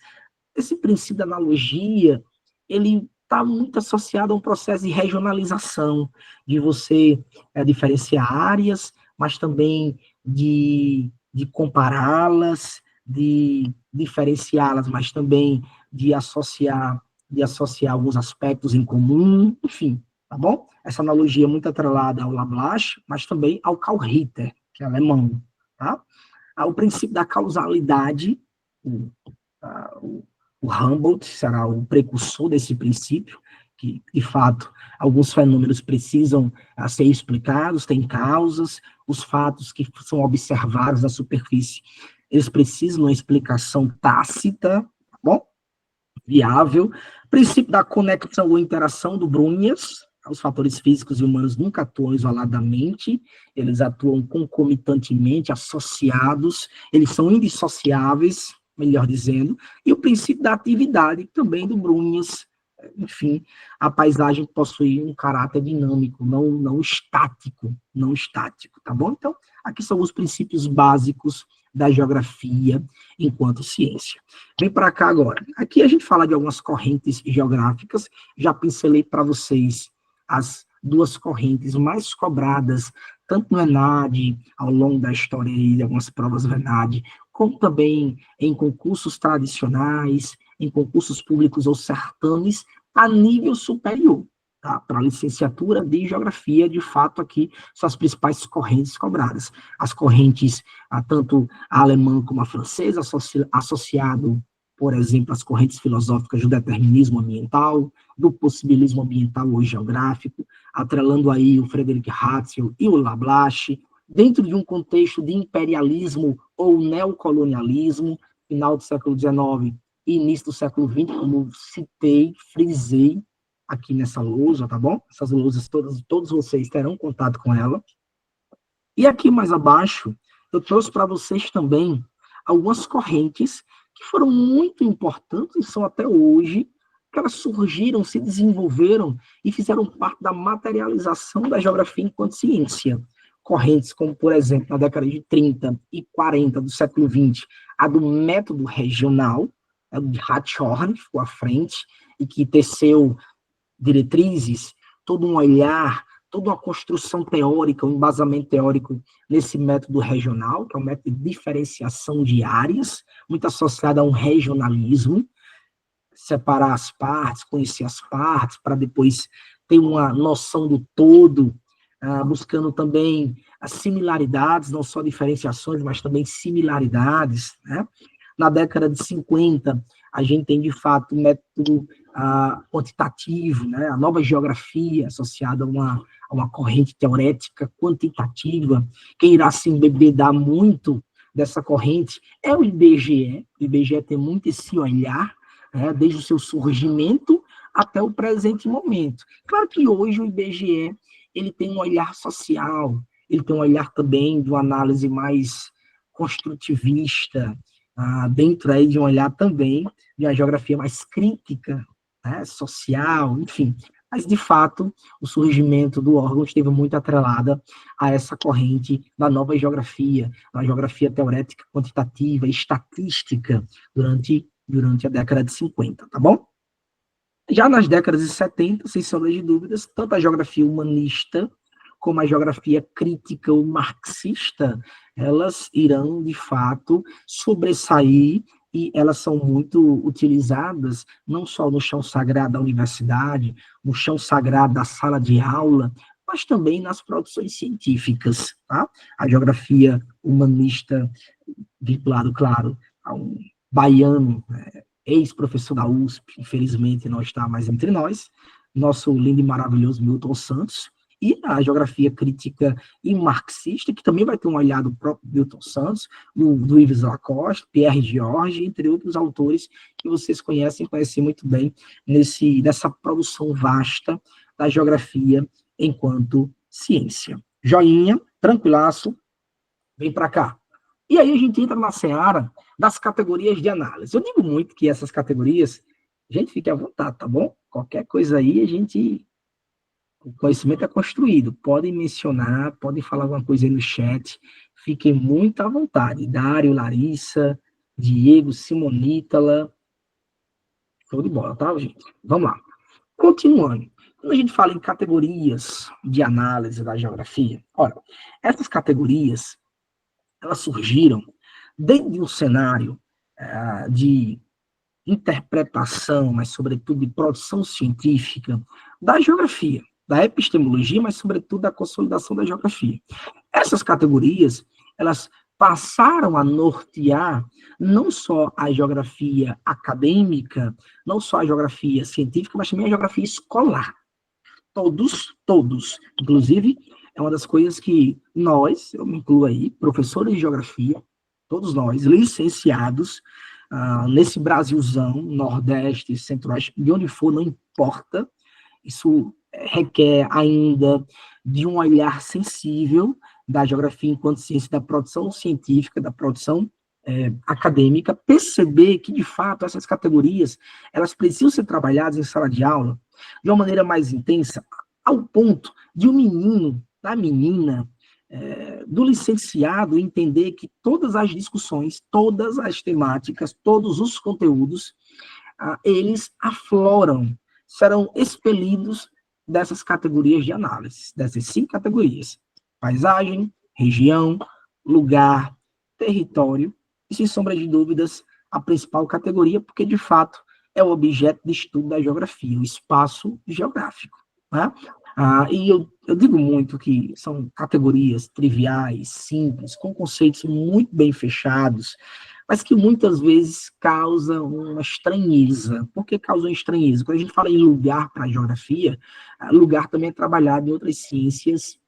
Esse princípio da analogia, ele está muito associado a um processo de regionalização, de você diferenciar áreas, mas também de compará-las, de diferenciá-las, mas também de associar alguns aspectos em comum, enfim, tá bom? Essa analogia é muito atrelada ao Lablache, mas também ao Karl Ritter, que é alemão, tá? O princípio da causalidade, o Humboldt será o precursor desse princípio, que, de fato, alguns fenômenos precisam ser explicados, têm causas, os fatos que são observados na superfície, eles precisam de uma explicação tácita, tá bom? Viável. Princípio da conexão ou interação do Brunhas, os fatores físicos e humanos nunca atuam isoladamente, eles atuam concomitantemente, associados, eles são indissociáveis, melhor dizendo, e o princípio da atividade também do Brunhas. Enfim, a paisagem possui um caráter dinâmico, não estático, tá bom? Então, aqui são os princípios básicos da geografia enquanto ciência. Vem para cá agora. Aqui a gente fala de algumas correntes geográficas, já pincelei para vocês as duas correntes mais cobradas, tanto no ENAD, ao longo da história de algumas provas do ENAD, como também em concursos tradicionais, em concursos públicos ou certames, a nível superior, tá? Para a licenciatura de Geografia, de fato, aqui são as principais correntes cobradas. As correntes, tanto a alemã como a francesa, associado, por exemplo, às correntes filosóficas do determinismo ambiental, do possibilismo ambiental ou geográfico, atrelando aí o Frederick Hatzel e o Lablache, dentro de um contexto de imperialismo ou neocolonialismo, final do século XIX e início do século XX, como citei, frisei aqui nessa lousa, tá bom? Essas lousas todos vocês terão contato com ela. E aqui mais abaixo, eu trouxe para vocês também algumas correntes que foram muito importantes e são até hoje, que elas surgiram, se desenvolveram e fizeram parte da materialização da geografia enquanto ciência. Correntes como, por exemplo, na década de 30 e 40 do século XX, a do método regional, o de Hartshorne, que ficou à frente, e que teceu diretrizes, todo um olhar, toda uma construção teórica, um embasamento teórico nesse método regional, que é um método de diferenciação de áreas, muito associado a um regionalismo, separar as partes, conhecer as partes, para depois ter uma noção do todo, buscando também as similaridades, não só diferenciações, mas também similaridades, né? Na década de 50, a gente tem, de fato, um método quantitativo, né? A nova geografia associada a uma corrente teorética quantitativa, quem irá se embebedar muito dessa corrente é o IBGE. O IBGE tem muito esse olhar, né? Desde o seu surgimento até o presente momento. Claro que hoje o IBGE ele tem um olhar social, ele tem um olhar também de uma análise mais construtivista, dentro aí de um olhar também de uma geografia mais crítica, né, social, enfim. Mas, de fato, o surgimento do órgão esteve muito atrelado a essa corrente da nova geografia, a geografia teorética, quantitativa, estatística, durante a década de 50, tá bom? Já nas décadas de 70, sem sombra de dúvidas, tanto a geografia humanista como a geografia crítica ou marxista, elas irão, de fato, sobressair e elas são muito utilizadas não só no chão sagrado da universidade, no chão sagrado da sala de aula, mas também nas produções científicas, tá? A geografia humanista, vinculado, claro, a um baiano, ex-professor da USP, infelizmente não está mais entre nós, nosso lindo e maravilhoso Milton Santos, e a geografia crítica e marxista, que também vai ter um olhar do próprio Milton Santos, do Yves Lacoste, Pierre George, entre outros autores que vocês conhecem muito bem nessa produção vasta da geografia enquanto ciência. Joinha, tranquilaço, vem para cá. E aí a gente entra na seara das categorias de análise. Eu digo muito que essas categorias, gente, fique à vontade, tá bom? Qualquer coisa aí, o conhecimento é construído. Podem mencionar, podem falar alguma coisa aí no chat. Fiquem muito à vontade. Dário, Larissa, Diego, Simonítala. Show de bola, tá, gente? Vamos lá. Continuando. Quando a gente fala em categorias de análise da geografia, olha, essas categorias, elas surgiram dentro de um cenário de interpretação, mas sobretudo de produção científica da geografia, da epistemologia, mas sobretudo da consolidação da geografia. Essas categorias, elas passaram a nortear não só a geografia acadêmica, não só a geografia científica, mas também a geografia escolar. Todos. Inclusive, é uma das coisas que nós, eu me incluo aí, professores de geografia, todos nós, licenciados, nesse Brasilzão, Nordeste, Centro-Oeste, de onde for, não importa, isso requer ainda de um olhar sensível da geografia enquanto ciência da produção científica, da produção acadêmica, perceber que, de fato, essas categorias, elas precisam ser trabalhadas em sala de aula de uma maneira mais intensa, ao ponto de um menino, da menina, do licenciado entender que todas as discussões, todas as temáticas, todos os conteúdos, eles afloram, serão expelidos dessas categorias de análise, dessas 5 categorias: paisagem, região, lugar, território, e, sem sombra de dúvidas, a principal categoria, porque, de fato, é o objeto de estudo da geografia, o espaço geográfico. Né? E eu digo muito que são categorias triviais, simples, com conceitos muito bem fechados, mas que muitas vezes causam uma estranheza. Por que causam estranheza? Quando a gente fala em lugar para a geografia, lugar também é trabalhado em outras ciências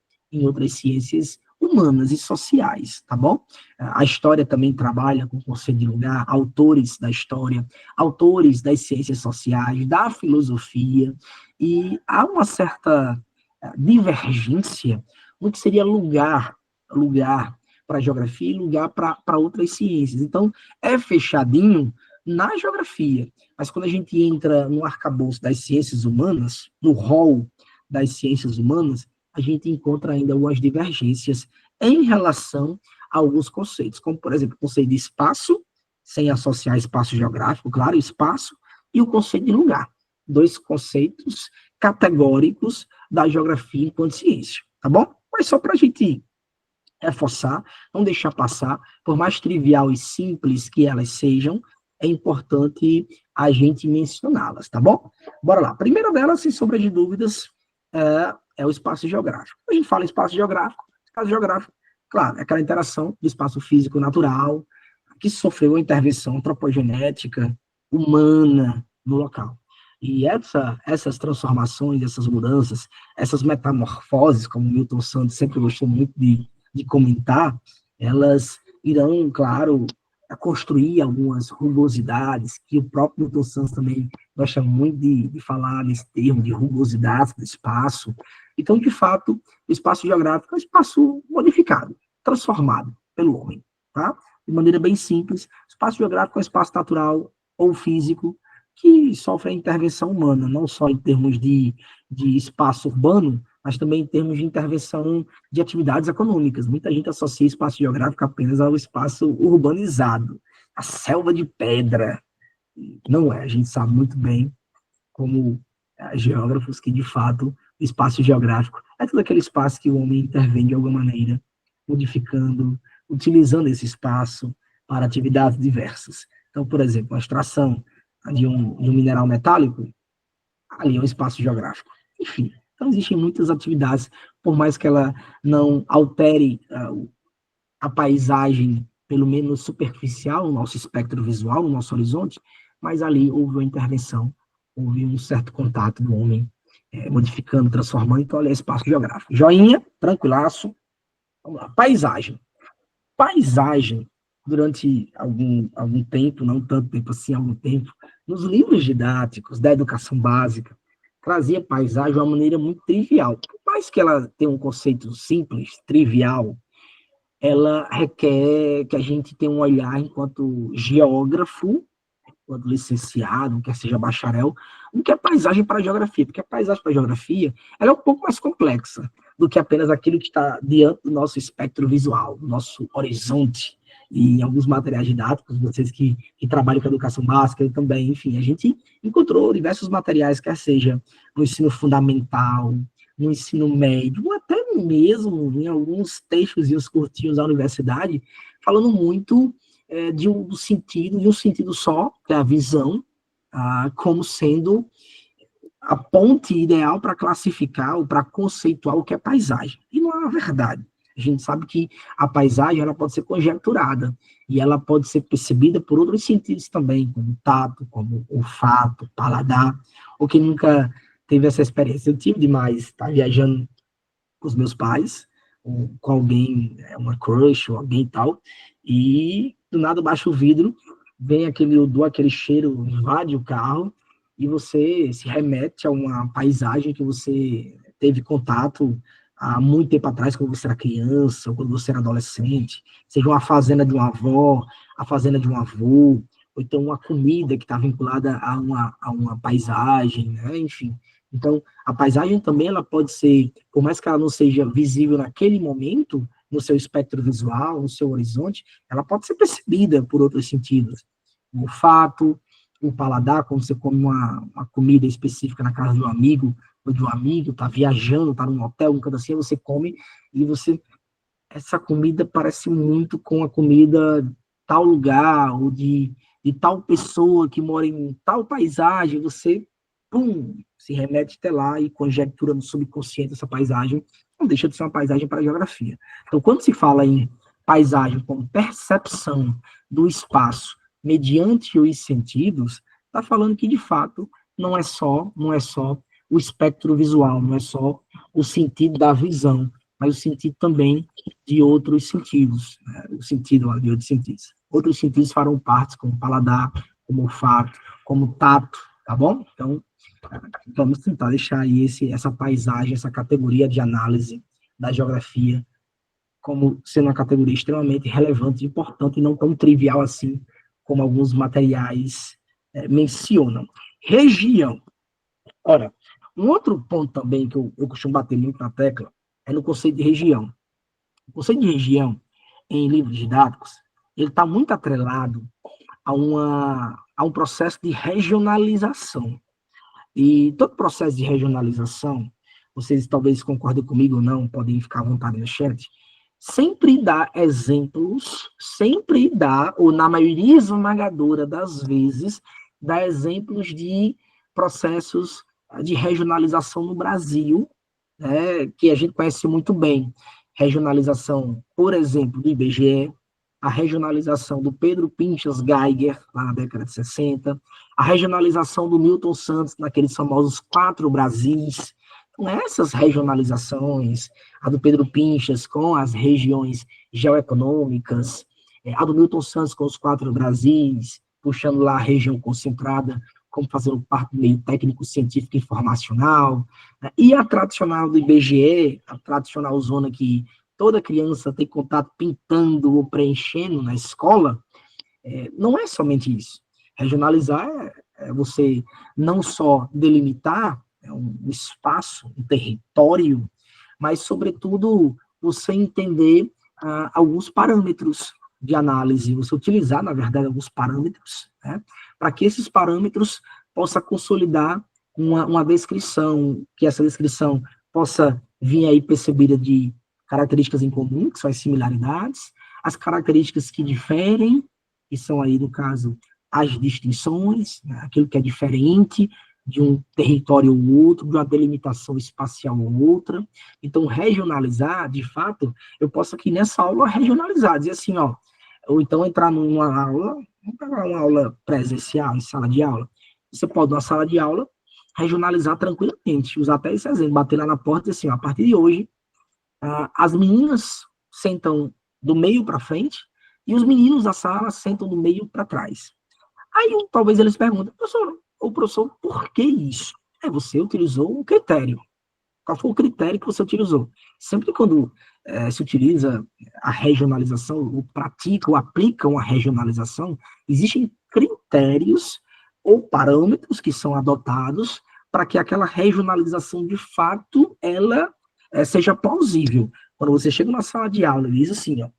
humanas e sociais, tá bom? A história também trabalha com o conceito de lugar, autores da história, autores das ciências sociais, da filosofia, e há uma certa divergência no que seria lugar para a geografia e lugar para outras ciências. Então, é fechadinho na geografia, mas quando a gente entra no arcabouço das ciências humanas, no rol das ciências humanas, a gente encontra ainda algumas divergências em relação a alguns conceitos, como, por exemplo, o conceito de espaço, sem associar espaço geográfico, claro, espaço, e o conceito de lugar. 2 conceitos categóricos da geografia enquanto ciência, tá bom? Mas só para a gente reforçar, não deixar passar, por mais trivial e simples que elas sejam, é importante a gente mencioná-las, tá bom? Bora lá. A primeira delas, sem sombra de dúvidas, é o espaço geográfico. A gente fala espaço geográfico, claro, é aquela interação do espaço físico natural, que sofreu a intervenção antropogenética humana no local. E essas transformações, essas mudanças, essas metamorfoses, como Milton Santos sempre gostou muito de comentar, elas irão, claro, construir algumas rugosidades, que o próprio Milton Santos também gosta muito de falar nesse termo, de rugosidades do espaço. Então, de fato, o espaço geográfico é um espaço modificado, transformado pelo homem, tá? De maneira bem simples, o espaço geográfico é um espaço natural ou físico que sofre a intervenção humana, não só em termos de espaço urbano, mas também em termos de intervenção de atividades econômicas. Muita gente associa espaço geográfico apenas ao espaço urbanizado, a selva de pedra. Não é, a gente sabe muito bem, como geógrafos, que de fato o espaço geográfico é todo aquele espaço que o homem intervém de alguma maneira, modificando, utilizando esse espaço para atividades diversas. Então, por exemplo, a extração de um mineral metálico, ali é um espaço geográfico. Enfim, então existem muitas atividades, por mais que ela não altere a paisagem, pelo menos superficial, no nosso espectro visual, no nosso horizonte, mas ali houve uma intervenção, houve um certo contato do homem, modificando, transformando, então ali é espaço geográfico. Joinha, tranquilaço. Vamos lá, paisagem. Paisagem, durante algum tempo, não tanto tempo assim, algum tempo, nos livros didáticos da educação básica, trazia paisagem de uma maneira muito trivial. Por mais que ela tenha um conceito simples, trivial, ela requer que a gente tenha um olhar enquanto geógrafo, enquanto licenciado, quer seja bacharel, do que a paisagem para a geografia, porque a paisagem para a geografia ela é um pouco mais complexa do que apenas aquilo que está diante do nosso espectro visual, do nosso horizonte. E em alguns materiais didáticos, vocês que trabalham com a educação básica, eu também, enfim, a gente encontrou diversos materiais, quer seja no ensino fundamental, no ensino médio, ou até mesmo em alguns textos curtinhos da universidade, falando muito de um sentido só, que é a visão, como sendo a ponte ideal para classificar ou para conceituar o que é paisagem. E não é uma verdade. A gente sabe que a paisagem ela pode ser conjecturada e ela pode ser percebida por outros sentidos também, como tato, como olfato, paladar. Ou quem nunca teve essa experiência, eu tive demais, estar viajando com os meus pais, ou com alguém, uma crush ou alguém e tal, e do nada baixa o vidro, vem aquele odor, aquele cheiro, invade o carro, e você se remete a uma paisagem que você teve contato há muito tempo atrás, quando você era criança, ou quando você era adolescente, seja uma fazenda de uma avó, a fazenda de um avô, ou então uma comida que está vinculada a uma paisagem, né? Enfim. Então, a paisagem também ela pode ser, por mais que ela não seja visível naquele momento, no seu espectro visual, no seu horizonte, ela pode ser percebida por outros sentidos. O olfato, o paladar, quando você come uma comida específica na casa de um amigo, ou de um amigo, está viajando, está num hotel, um canto assim, você come e você essa comida parece muito com a comida de tal lugar, ou de tal pessoa que mora em tal paisagem, você, pum, se remete até lá e conjectura no subconsciente essa paisagem, não deixa de ser uma paisagem para a geografia. Então, quando se fala em paisagem como percepção do espaço mediante os sentidos, está falando que, de fato, não é só o espectro visual, não é só o sentido da visão, mas o sentido também de outros sentidos, né? O sentido de outros sentidos. Outros sentidos farão parte, como paladar, como olfato, como tato, tá bom? Então, vamos tentar deixar aí essa paisagem, essa categoria de análise da geografia como sendo uma categoria extremamente relevante, importante e não tão trivial assim como alguns materiais mencionam. Região. Ora, um outro ponto também que eu costumo bater muito na tecla é no conceito de região. O conceito de região, em livros didáticos, ele está muito atrelado a um processo de regionalização. E todo processo de regionalização, vocês talvez concordem comigo ou não, podem ficar à vontade no chat, sempre dá exemplos, sempre dá, ou na maioria esmagadora das vezes, dá exemplos de processos de regionalização no Brasil, né, que a gente conhece muito bem. Regionalização, por exemplo, do IBGE, a regionalização do Pedro Pinchas Geiger, lá na década de 60, a regionalização do Milton Santos, naqueles famosos 4 Brasis. Então, essas regionalizações, a do Pedro Pinchas com as regiões geoeconômicas, a do Milton Santos com os 4 Brasis, puxando lá a região concentrada, como fazendo parte do meio técnico, científico e informacional, né? E a tradicional do IBGE, a tradicional zona que toda criança tem contato pintando ou preenchendo na escola, não é somente isso. Regionalizar é você não só delimitar um espaço, um território, mas, sobretudo, você entender alguns parâmetros de análise, você utilizar, na verdade, alguns parâmetros, né, para que esses parâmetros possa consolidar uma descrição, que essa descrição possa vir aí percebida de características em comum, que são as similaridades, as características que diferem, que são aí, no caso, as distinções, né, aquilo que é diferente de um território ou outro, de uma delimitação espacial ou outra. Então, regionalizar, de fato, eu posso aqui nessa aula regionalizar, dizer assim, ó, ou então entrar numa aula, vamos pegar uma aula presencial, em sala de aula, você pode, numa sala de aula, regionalizar tranquilamente, usar até esse exemplo, bater lá na porta e dizer assim, ó, a partir de hoje, as meninas sentam do meio para frente e os meninos da sala sentam do meio para trás. Aí talvez eles perguntem, professor, por que isso? Você utilizou um critério. Qual foi o critério que você utilizou? Sempre quando se utiliza a regionalização, ou pratica ou aplica uma regionalização, existem critérios ou parâmetros que são adotados para que aquela regionalização, de fato, ela seja plausível. Quando você chega na sala de aula e diz assim, ó,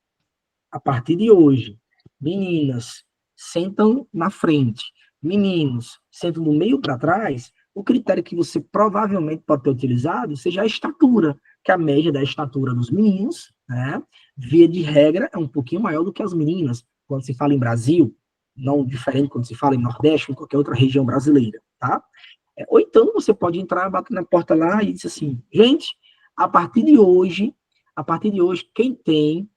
a partir de hoje, meninas sentam na frente, meninos sentam do meio para trás, o critério que você provavelmente pode ter utilizado seja a estatura, que a média da estatura dos meninos, né, via de regra, é um pouquinho maior do que as meninas, quando se fala em Brasil, não diferente quando se fala em Nordeste ou em qualquer outra região brasileira, tá? Ou então você pode entrar, bater na porta lá e dizer assim, gente, a partir de hoje, A partir de hoje, quem tem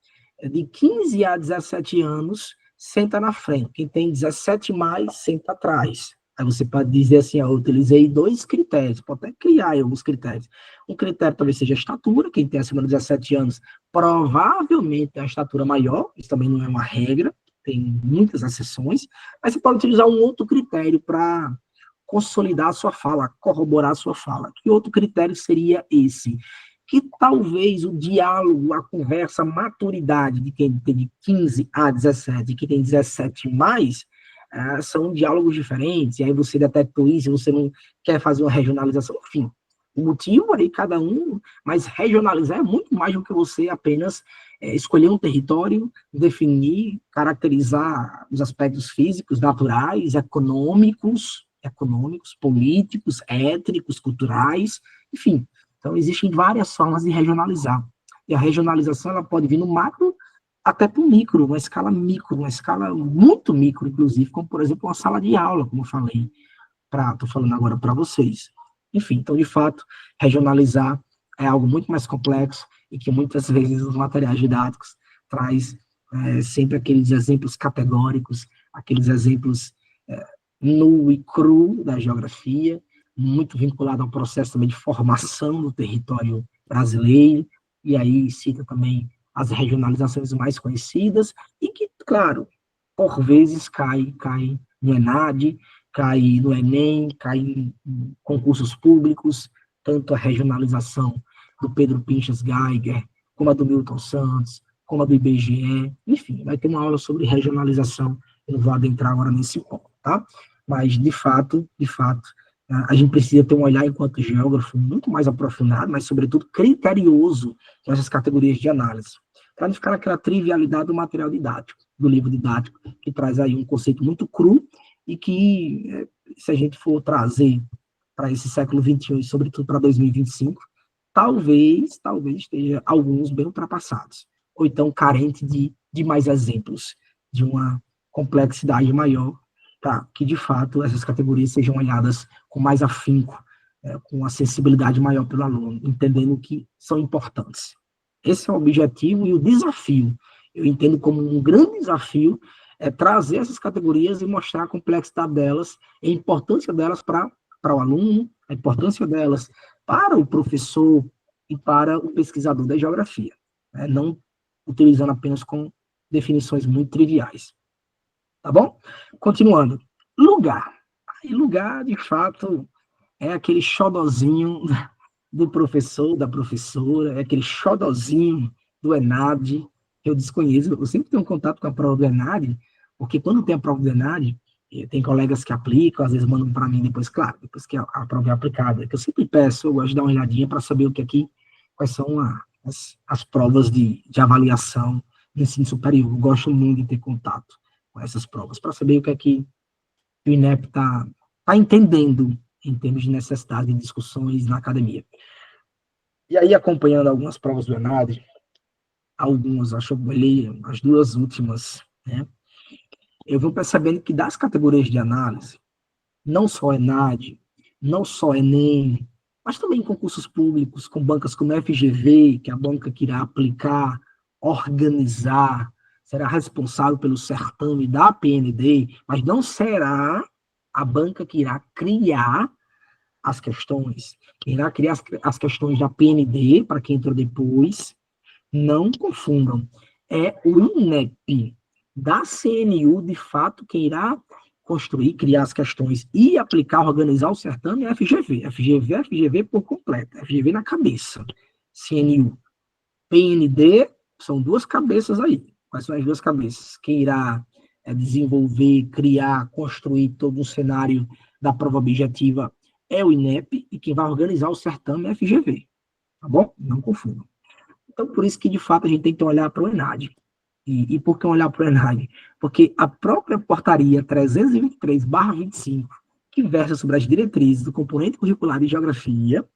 de 15 a 17 anos, senta na frente. Quem tem 17 mais, senta atrás. Aí você pode dizer assim, eu utilizei 2 critérios, pode até criar aí alguns critérios. Um critério talvez seja a estatura, quem tem acima de 17 anos provavelmente tem uma estatura maior, isso também não é uma regra, tem muitas exceções, mas você pode utilizar um outro critério para consolidar a sua fala, corroborar a sua fala. Que outro critério seria esse? Que talvez o diálogo, a conversa, a maturidade de quem tem de 15 a 17 e que tem 17 mais, são diálogos diferentes, e aí você detectou isso, você não quer fazer uma regionalização, enfim. O motivo aí, cada um, mas regionalizar é muito mais do que você apenas escolher um território, definir, caracterizar os aspectos físicos, naturais, econômicos, políticos, étnicos, culturais, enfim. Então, existem várias formas de regionalizar. E a regionalização ela pode vir no macro até para o micro, uma escala micro, uma escala muito micro, inclusive, como, por exemplo, uma sala de aula, como eu falei, estou falando agora para vocês. Enfim, então, de fato, regionalizar é algo muito mais complexo e que muitas vezes os materiais didáticos traz sempre aqueles exemplos categóricos, aqueles exemplos nu e cru da geografia, muito vinculado ao processo também de formação do território brasileiro, e aí cita também as regionalizações mais conhecidas, e que, claro, por vezes cai no ENAD, cai no Enem, cai em concursos públicos, tanto a regionalização do Pedro Pinchas Geiger, como a do Milton Santos, como a do IBGE, enfim, vai ter uma aula sobre regionalização, eu não vou adentrar agora nesse ponto, tá? Mas, de fato, a gente precisa ter um olhar enquanto geógrafo muito mais aprofundado, mas, sobretudo, criterioso com essas categorias de análise, para não ficar naquela trivialidade do material didático, do livro didático, que traz aí um conceito muito cru e que, se a gente for trazer para esse século XXI e, sobretudo, para 2025, talvez esteja alguns bem ultrapassados, ou então carente de mais exemplos, de uma complexidade maior, para que, de fato, essas categorias sejam olhadas com mais afinco, com uma sensibilidade maior pelo aluno, entendendo que são importantes. Esse é o objetivo e o desafio. Eu entendo como um grande desafio trazer essas categorias e mostrar a complexidade delas, a importância delas para o aluno, a importância delas para o professor e para o pesquisador da geografia, não utilizando apenas com definições muito triviais. Tá bom? Continuando. Lugar. E lugar, de fato, é aquele xodozinho do professor, da professora, é aquele xodozinho do ENAD, que eu desconheço. Eu sempre tenho contato com a prova do ENAD, porque quando tem a prova do ENAD, tem colegas que aplicam, às vezes mandam para mim depois, claro, depois que a prova é aplicada, que eu sempre peço, eu gosto de dar uma olhadinha para saber o que aqui, quais são as provas de avaliação no ensino superior. Eu gosto muito de ter contato com essas provas, para saber o que é que o INEP está entendendo em termos de necessidade de discussões na academia. E aí, acompanhando algumas provas do ENAD, acho que eu olhei as 2 últimas, né, eu vou percebendo que das categorias de análise, não só ENAD, não só Enem, mas também concursos públicos, com bancas como a FGV, que é a banca que irá aplicar, organizar, será responsável pelo certame da PND, mas não será a banca que irá criar as questões, irá criar as questões da PND, para quem entrou depois, não confundam, é o INEP da CNU, de fato, quem irá construir, criar as questões e aplicar, organizar o certame é a FGV. FGV por completo, FGV na cabeça. CNU, PND, são 2 cabeças aí. Quais são as 2 cabeças? Quem irá desenvolver, criar, construir todo um cenário da prova objetiva é o INEP, e quem vai organizar o certame é a FGV. Tá bom? Não confundam. Então, por isso que, de fato, a gente tem que olhar para o ENAD. E por que olhar para o ENAD? Porque a própria portaria 323/25, que versa sobre as diretrizes do componente curricular de geografia,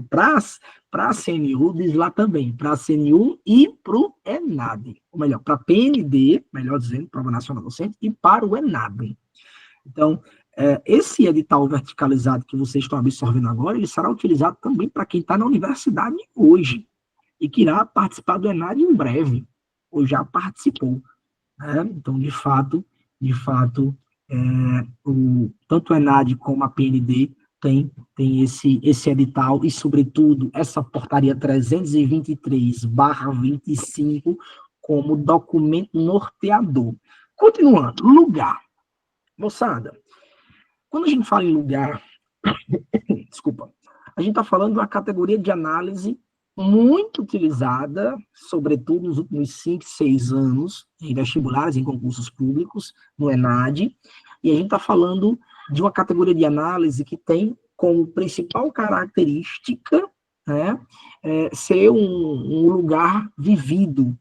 para a CNU, diz lá também, para a CNU e para o ENAD. Ou melhor, para a PND, melhor dizendo, Prova Nacional Docente, e para o ENAD. Então, esse edital verticalizado que vocês estão absorvendo agora, ele será utilizado também para quem está na universidade hoje. e que irá participar do ENAD em breve, ou já participou. Né? Então, de fato tanto o ENAD como a PND tem esse edital e, sobretudo, essa portaria 323/25 como documento norteador. Continuando, lugar. Moçada, quando a gente fala em lugar, desculpa, a gente está falando de uma categoria de análise muito utilizada, sobretudo nos últimos 5, 6 anos, em vestibulares, em concursos públicos, no ENAD, e a gente está falando de uma categoria de análise que tem como principal característica, né, ser um lugar vivido,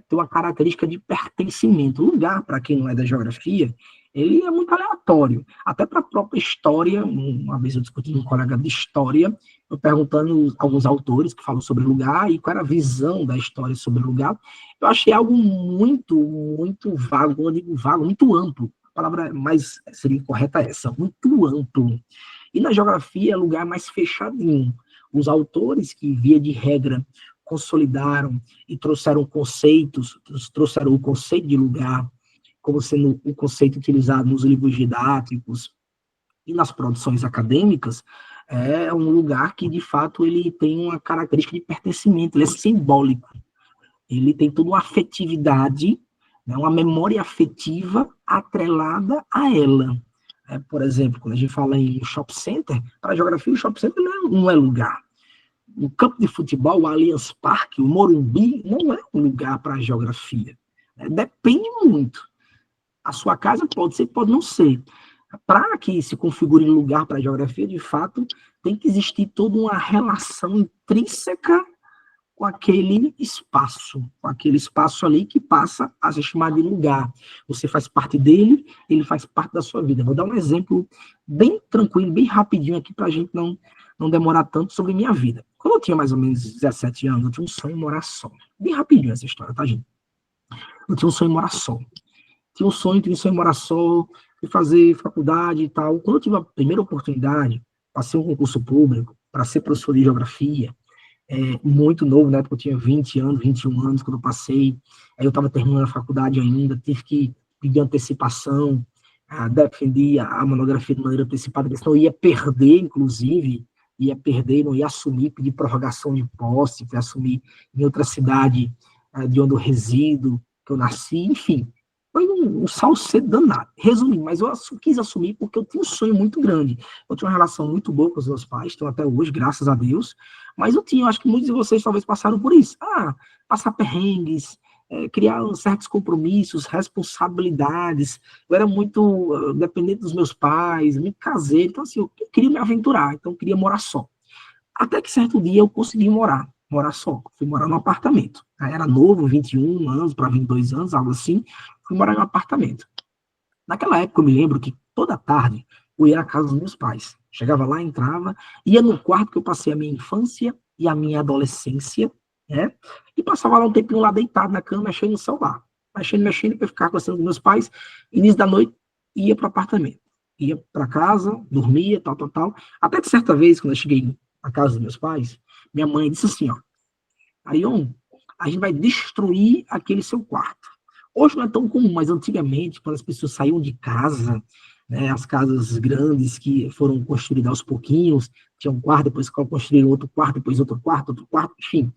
ter uma característica de pertencimento. O lugar, para quem não é da geografia, ele é muito aleatório, até para a própria história. Uma vez eu discuti com um colega de história, eu perguntando alguns autores que falam sobre lugar e qual era a visão da história sobre lugar, eu achei algo muito vago, quando eu digo vago, muito amplo. A palavra mais seria correta essa, muito amplo. E na geografia, lugar mais fechadinho. Os autores que, via de regra, consolidaram e trouxeram conceitos, trouxeram o conceito de lugar como sendo o conceito utilizado nos livros didáticos e nas produções acadêmicas, é um lugar que, de fato, ele tem uma característica de pertencimento, ele é simbólico, ele tem toda uma afetividade, né, uma memória afetiva atrelada a ela. Por exemplo, quando a gente fala em shopping center, para a geografia, o shopping center não é lugar. O campo de futebol, o Allianz Parque, o Morumbi, não é um lugar para a geografia. Depende muito. A sua casa pode ser, pode não ser. Para que se configure lugar para a geografia, de fato, tem que existir toda uma relação intrínseca com aquele espaço ali que passa a ser chamado de lugar. Você faz parte dele, ele faz parte da sua vida. Vou dar um exemplo bem tranquilo, bem rapidinho aqui, para a gente não demorar tanto sobre minha vida. Quando eu tinha mais ou menos 17 anos, eu tinha um sonho em morar só. Bem rapidinho essa história, tá, gente? Eu tinha um sonho em morar só. Tinha um sonho em morar só, de fazer faculdade e tal. Quando eu tive a primeira oportunidade, passei um concurso público para ser professor de geografia, muito novo, né, porque eu tinha 20 anos, 21 anos quando eu passei, aí eu estava terminando a faculdade ainda, tive que pedir antecipação, defendi a monografia de maneira antecipada, porque senão eu ia perder, inclusive, não ia assumir, pedir prorrogação de posse, para assumir em outra cidade de onde eu resido, que eu nasci, enfim. Foi um salseiro danado. Resumindo, mas eu quis assumir porque eu tinha um sonho muito grande. Eu tinha uma relação muito boa com os meus pais, tenho até hoje, graças a Deus, mas eu acho que muitos de vocês talvez passaram por isso. Passar perrengues, criar certos compromissos, responsabilidades. Eu era muito dependente dos meus pais, muito caseiro, então assim, eu queria me aventurar, então eu queria morar só. Até que certo dia eu consegui morar só. Fui morar num apartamento. Era novo, 21 anos para 22 anos, algo assim. Fui morar em um apartamento. Naquela época eu me lembro que toda tarde eu ia à casa dos meus pais. Chegava lá, entrava, ia no quarto que eu passei a minha infância e a minha adolescência, né? E passava lá um tempinho lá deitado na cama, mexendo no celular. Mexendo, para ficar conversando com meus pais. Início da noite, ia para o apartamento. Ia para casa, dormia, tal. Até que certa vez, quando eu cheguei na casa dos meus pais, minha mãe disse assim, Arion, a gente vai destruir aquele seu quarto. Hoje não é tão comum, mas antigamente, quando as pessoas saíam de casa, né, as casas grandes que foram construídas aos pouquinhos, tinha um quarto, depois construíram outro quarto, depois outro quarto, enfim.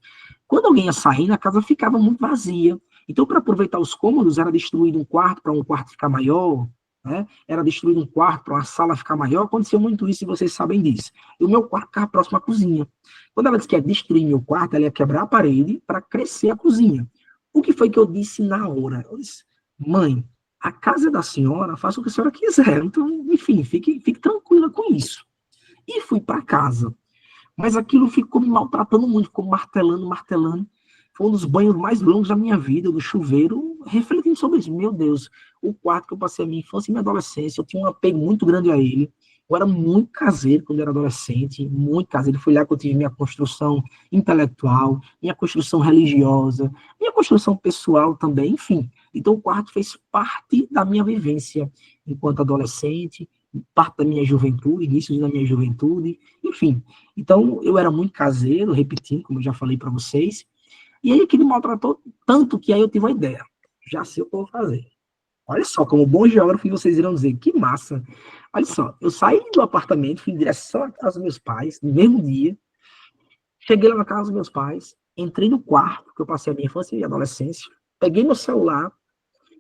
Quando alguém ia saindo, a casa ficava muito vazia. Então, para aproveitar os cômodos, era destruído um quarto para um quarto ficar maior, né? Era destruído um quarto para uma sala ficar maior. Aconteceu muito isso e vocês sabem disso. E o meu quarto ficava próximo à cozinha. Quando ela disse que ia destruir meu quarto, ela ia quebrar a parede para crescer a cozinha. O que foi que eu disse na hora? Eu disse, mãe, a casa é da senhora, faça o que a senhora quiser. Então, enfim, fique tranquila com isso. E fui para casa. Mas aquilo ficou me maltratando muito, ficou martelando. Foi um dos banhos mais longos da minha vida, do chuveiro, refletindo sobre isso. Meu Deus, o quarto que eu passei a minha infância e minha adolescência, eu tinha um apego muito grande a ele. Eu era muito caseiro quando eu era adolescente, muito caseiro. Foi lá que eu tive minha construção intelectual, minha construção religiosa, minha construção pessoal também, enfim. Então o quarto fez parte da minha vivência enquanto adolescente, parte da minha juventude, início da minha juventude, enfim. Então eu era muito caseiro, repetindo, como eu já falei para vocês, E aí aquilo me maltratou tanto que aí eu tive uma ideia. Já sei o que eu vou fazer. Olha só, como bom geógrafo, vocês irão dizer, que massa. Olha só, eu saí do apartamento, fui em direção à casa dos meus pais, no mesmo dia, cheguei lá na casa dos meus pais, entrei no quarto, que eu passei a minha infância e adolescência, peguei meu celular,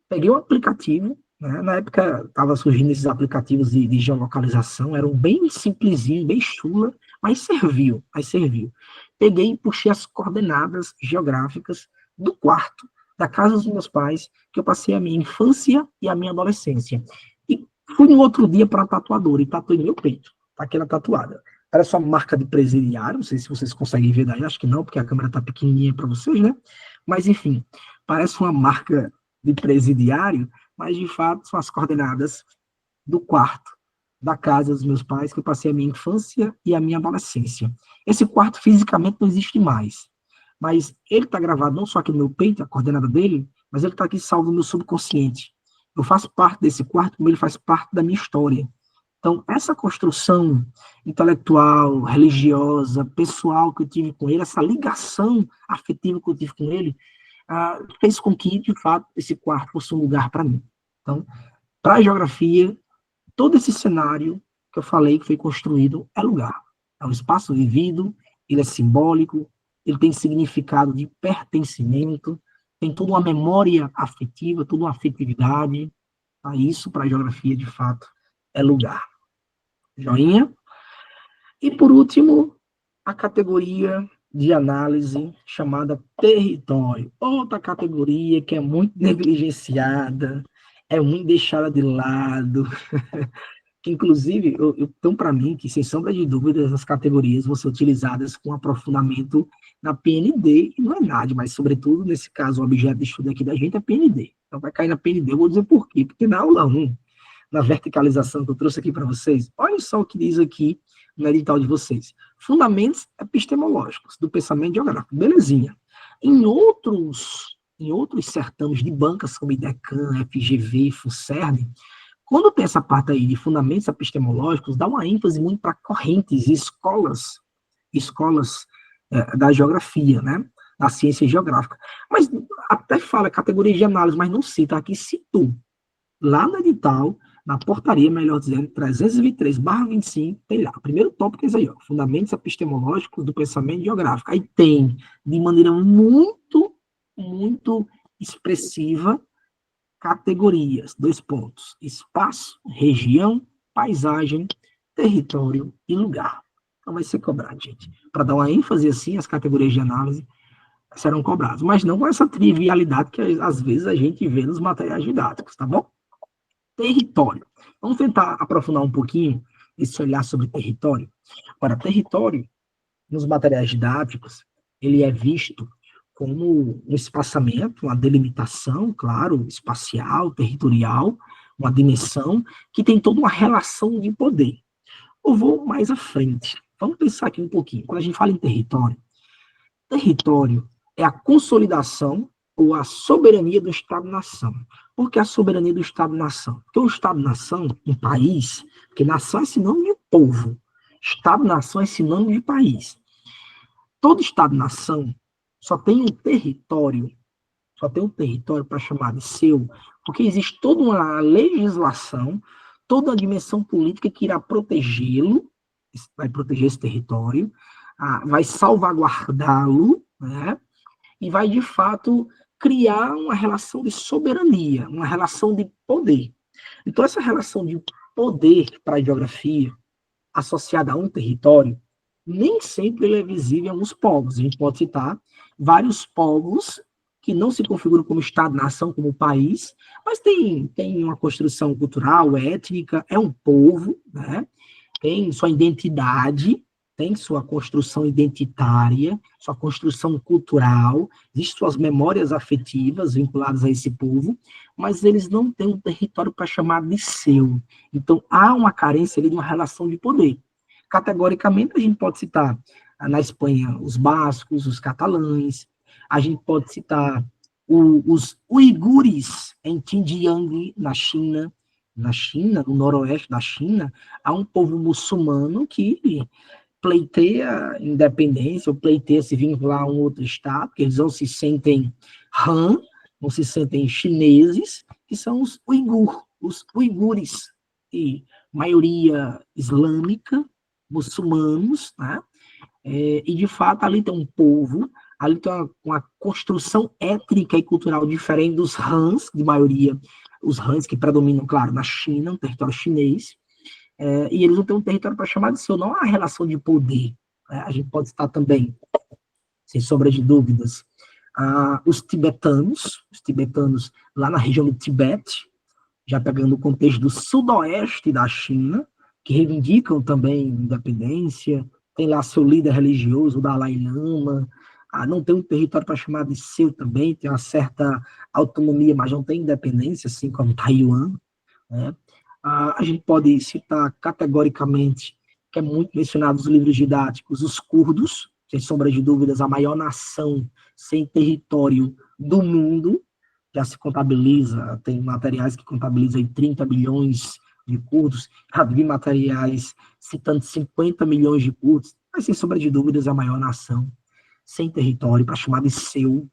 peguei um aplicativo, né? Na época estava surgindo esses aplicativos de geolocalização, eram bem simplesinhos, bem chula, mas serviu, mas serviu. Peguei e puxei as coordenadas geográficas do quarto, da casa dos meus pais, que eu passei a minha infância e a minha adolescência. E fui no outro dia para a tatuadora e tatuei no meu peito, aquela tatuada. Era só marca de presidiário, não sei se vocês conseguem ver daí, acho que não, porque a câmera está pequenininha para vocês, né? Mas, enfim, parece uma marca de presidiário, mas de fato são as coordenadas do quarto da casa dos meus pais, que eu passei a minha infância e a minha adolescência. Esse quarto fisicamente não existe mais, mas ele está gravado não só aqui no meu peito, a coordenada dele, mas ele está aqui salvo no meu subconsciente. Eu faço parte desse quarto, como ele faz parte da minha história. Então, essa construção intelectual, religiosa, pessoal que eu tive com ele, essa ligação afetiva que eu tive com ele, fez com que, de fato, esse quarto fosse um lugar para mim. Então, para a geografia, todo esse cenário que eu falei que foi construído é lugar. É um espaço vivido, ele é simbólico, ele tem significado de pertencimento, tem toda uma memória afetiva, toda uma afetividade. Isso, para a geografia, de fato, é lugar. Joinha? E, por último, a categoria de análise chamada território. Outra categoria que é muito negligenciada, é muito deixada de lado, que inclusive, então para mim, que sem sombra de dúvidas, as categorias vão ser utilizadas com aprofundamento na PND e no ENAD, mas sobretudo, nesse caso, o objeto de estudo aqui da gente é PND. Então vai cair na PND, eu vou dizer por quê, porque na aula 1, na verticalização que eu trouxe aqui para vocês, olha só o que diz aqui no edital de vocês. Fundamentos epistemológicos do pensamento geográfico. Belezinha. Em outros certames de bancas, como IDECAN, FGV, FUNCERN, quando tem essa parte aí de fundamentos epistemológicos, dá uma ênfase muito para correntes e escolas da geografia, né? Da ciência geográfica. Mas até fala categoria de análise, mas não cita. Aqui citou. Lá no edital, na portaria, melhor dizendo, 323/25, tem lá, o primeiro tópico é isso aí, ó, fundamentos epistemológicos do pensamento geográfico. Aí tem, de maneira muito, muito expressiva, categorias, 2 pontos, espaço, região, paisagem, território e lugar. Então vai ser cobrado, gente. Para dar uma ênfase assim, as categorias de análise serão cobradas, mas não com essa trivialidade que às vezes a gente vê nos materiais didáticos, tá bom? Território. Vamos tentar aprofundar um pouquinho esse olhar sobre território. Agora, território, nos materiais didáticos, ele é visto como um espaçamento, uma delimitação, claro, espacial, territorial, uma dimensão que tem toda uma relação de poder. Eu vou mais à frente. Vamos pensar aqui um pouquinho. Quando a gente fala em território, território é a consolidação ou a soberania do Estado-nação. Por que a soberania do Estado-nação? Porque o Estado-nação, um país, porque nação é sinônimo de povo, Estado-nação é sinônimo de país. Todo Estado-nação só tem um território para chamar de seu, porque existe toda uma legislação, toda a dimensão política que irá protegê-lo, vai proteger esse território, vai salvaguardá-lo, né? E vai, de fato, criar uma relação de soberania, uma relação de poder. Então, essa relação de poder para a geografia, associada a um território, nem sempre ele é visível em alguns povos. A gente pode citar vários povos que não se configuram como Estado-nação, como país, mas tem uma construção cultural, étnica, é um povo, né? Tem sua identidade, tem sua construção identitária, sua construção cultural, existem suas memórias afetivas vinculadas a esse povo, mas eles não têm um território para chamar de seu. Então, há uma carência ali de uma relação de poder. Categoricamente, a gente pode citar na Espanha os bascos, os catalães, a gente pode citar os uigures em Xinjiang, na China, no noroeste da China, há um povo muçulmano que pleiteia independência, ou pleiteia se vincular a um outro Estado, porque eles não se sentem Han, não se sentem chineses, que são os uigures, e maioria islâmica, muçulmanos, né? E de fato ali tem um povo, ali tem uma construção étnica e cultural diferente dos Hans, de maioria, os Hans que predominam, claro, na China, no território chinês, e eles não têm um território para chamar de seu, não há relação de poder. Né? A gente pode estar também, sem sombra de dúvidas, os tibetanos lá na região do Tibete, já pegando o contexto do sudoeste da China, que reivindicam também independência, tem lá seu líder religioso, o Dalai Lama, não tem um território para chamar de seu também, tem uma certa autonomia, mas não tem independência, assim como Taiwan, né? A gente pode citar categoricamente, que é muito mencionado nos livros didáticos, os curdos, sem sombra de dúvidas, a maior nação sem território do mundo, já se contabiliza, tem materiais que contabilizam 30 milhões de curdos, já vi materiais citando 50 milhões de curdos, mas sem sombra de dúvidas a maior nação sem território para chamar de seu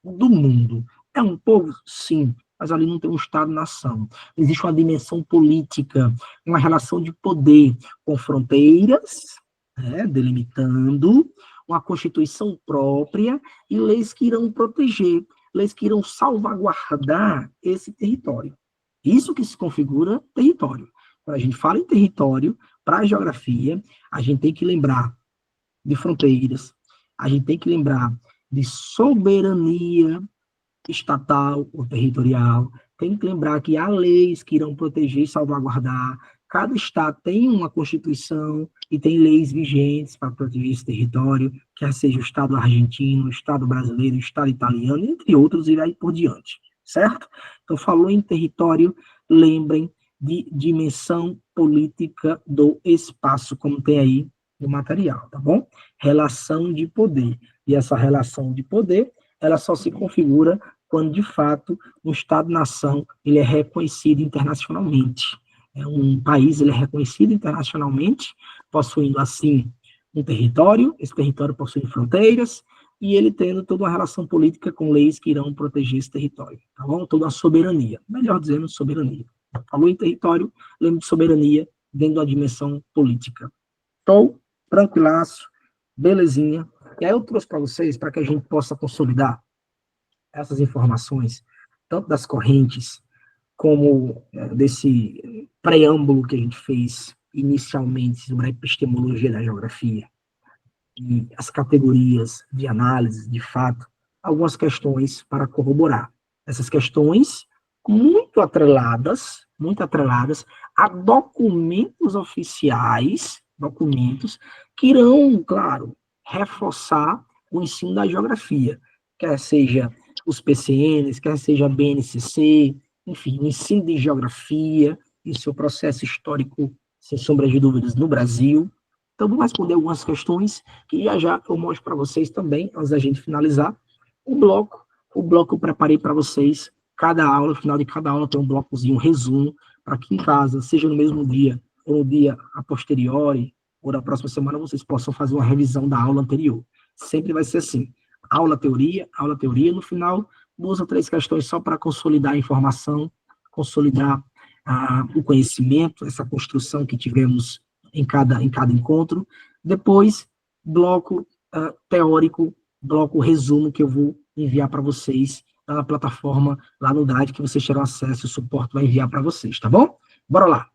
do mundo. É um povo? Sim, mas ali não tem um Estado-nação. Existe uma dimensão política, uma relação de poder com fronteiras, delimitando, uma constituição própria e leis que irão proteger, leis que irão salvaguardar esse território. Isso que se configura território. Quando a gente fala em território, para a geografia, a gente tem que lembrar de fronteiras, a gente tem que lembrar de soberania estatal ou territorial, tem que lembrar que há leis que irão proteger e salvaguardar, cada estado tem uma constituição e tem leis vigentes para proteger esse território, quer seja o estado argentino, o estado brasileiro, o estado italiano, entre outros, e aí por diante, certo? Então, falou em território, lembrem de dimensão política do espaço, como tem aí no material, tá bom? Relação de poder. E essa relação de poder, ela só se configura quando, de fato, um Estado-nação ele é reconhecido internacionalmente. Um país ele é reconhecido internacionalmente, possuindo, assim, um território, esse território possui fronteiras, e ele tendo toda uma relação política com leis que irão proteger esse território, tá bom? Toda a soberania, melhor dizendo, soberania. Falou em território, lembro de soberania dentro da dimensão política. Estou tranquilaço, belezinha. E aí eu trouxe para vocês, para que a gente possa consolidar essas informações, tanto das correntes, como desse preâmbulo que a gente fez inicialmente sobre a epistemologia da geografia, e as categorias de análise, de fato, algumas questões para corroborar. Essas questões muito atreladas a documentos oficiais, documentos que irão, claro, reforçar o ensino da geografia, quer seja os PCNs, quer seja a BNCC, enfim, o ensino de geografia e seu processo histórico, sem sombra de dúvidas, no Brasil. Então, vou responder algumas questões que já eu mostro para vocês também, antes da gente finalizar. O bloco eu preparei para vocês, cada aula, no final de cada aula tem um blocozinho, um resumo, para que em casa, seja no mesmo dia, ou no dia a posteriori, ou na próxima semana, vocês possam fazer uma revisão da aula anterior. Sempre vai ser assim, aula, teoria, no final, 2 ou 3 questões só para consolidar a informação, consolidar o conhecimento, essa construção que tivemos em cada encontro. Depois, bloco teórico, bloco resumo, que eu vou enviar para vocês na plataforma, lá no Drive, que vocês terão acesso, o suporte vai enviar para vocês, tá bom? Bora lá.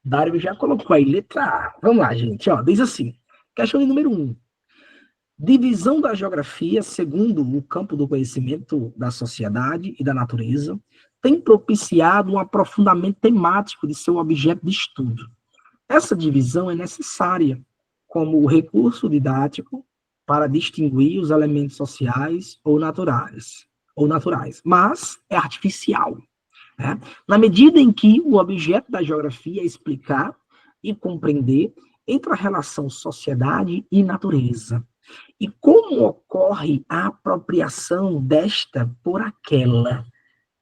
Dário já colocou aí, letra A. Vamos lá, gente. Ó, diz assim, questão de número 1. Divisão da geografia, segundo o campo do conhecimento da sociedade e da natureza, tem propiciado um aprofundamento temático de seu objeto de estudo. Essa divisão é necessária como recurso didático para distinguir os elementos sociais ou naturais, mas é artificial. Né? Na medida em que o objeto da geografia é explicar e compreender entre a relação sociedade e natureza, e como ocorre a apropriação desta por aquela.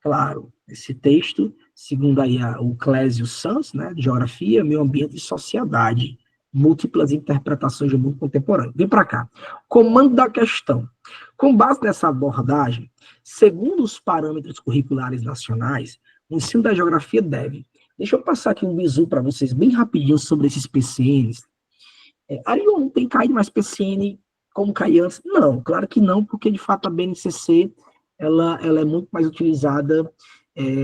Claro, esse texto, segundo aí o Clésio Santos, né, de Geografia, Meio Ambiente e Sociedade, múltiplas interpretações do mundo contemporâneo. Vem para cá. Comando da questão. Com base nessa abordagem, segundo os parâmetros curriculares nacionais, o ensino da geografia deve. Deixa eu passar aqui um bizu para vocês, bem rapidinho, sobre esses PCNs. Arion não tem caído mais PCN como cai antes? Não, claro que não, porque de fato a BNCC ela é muito mais utilizada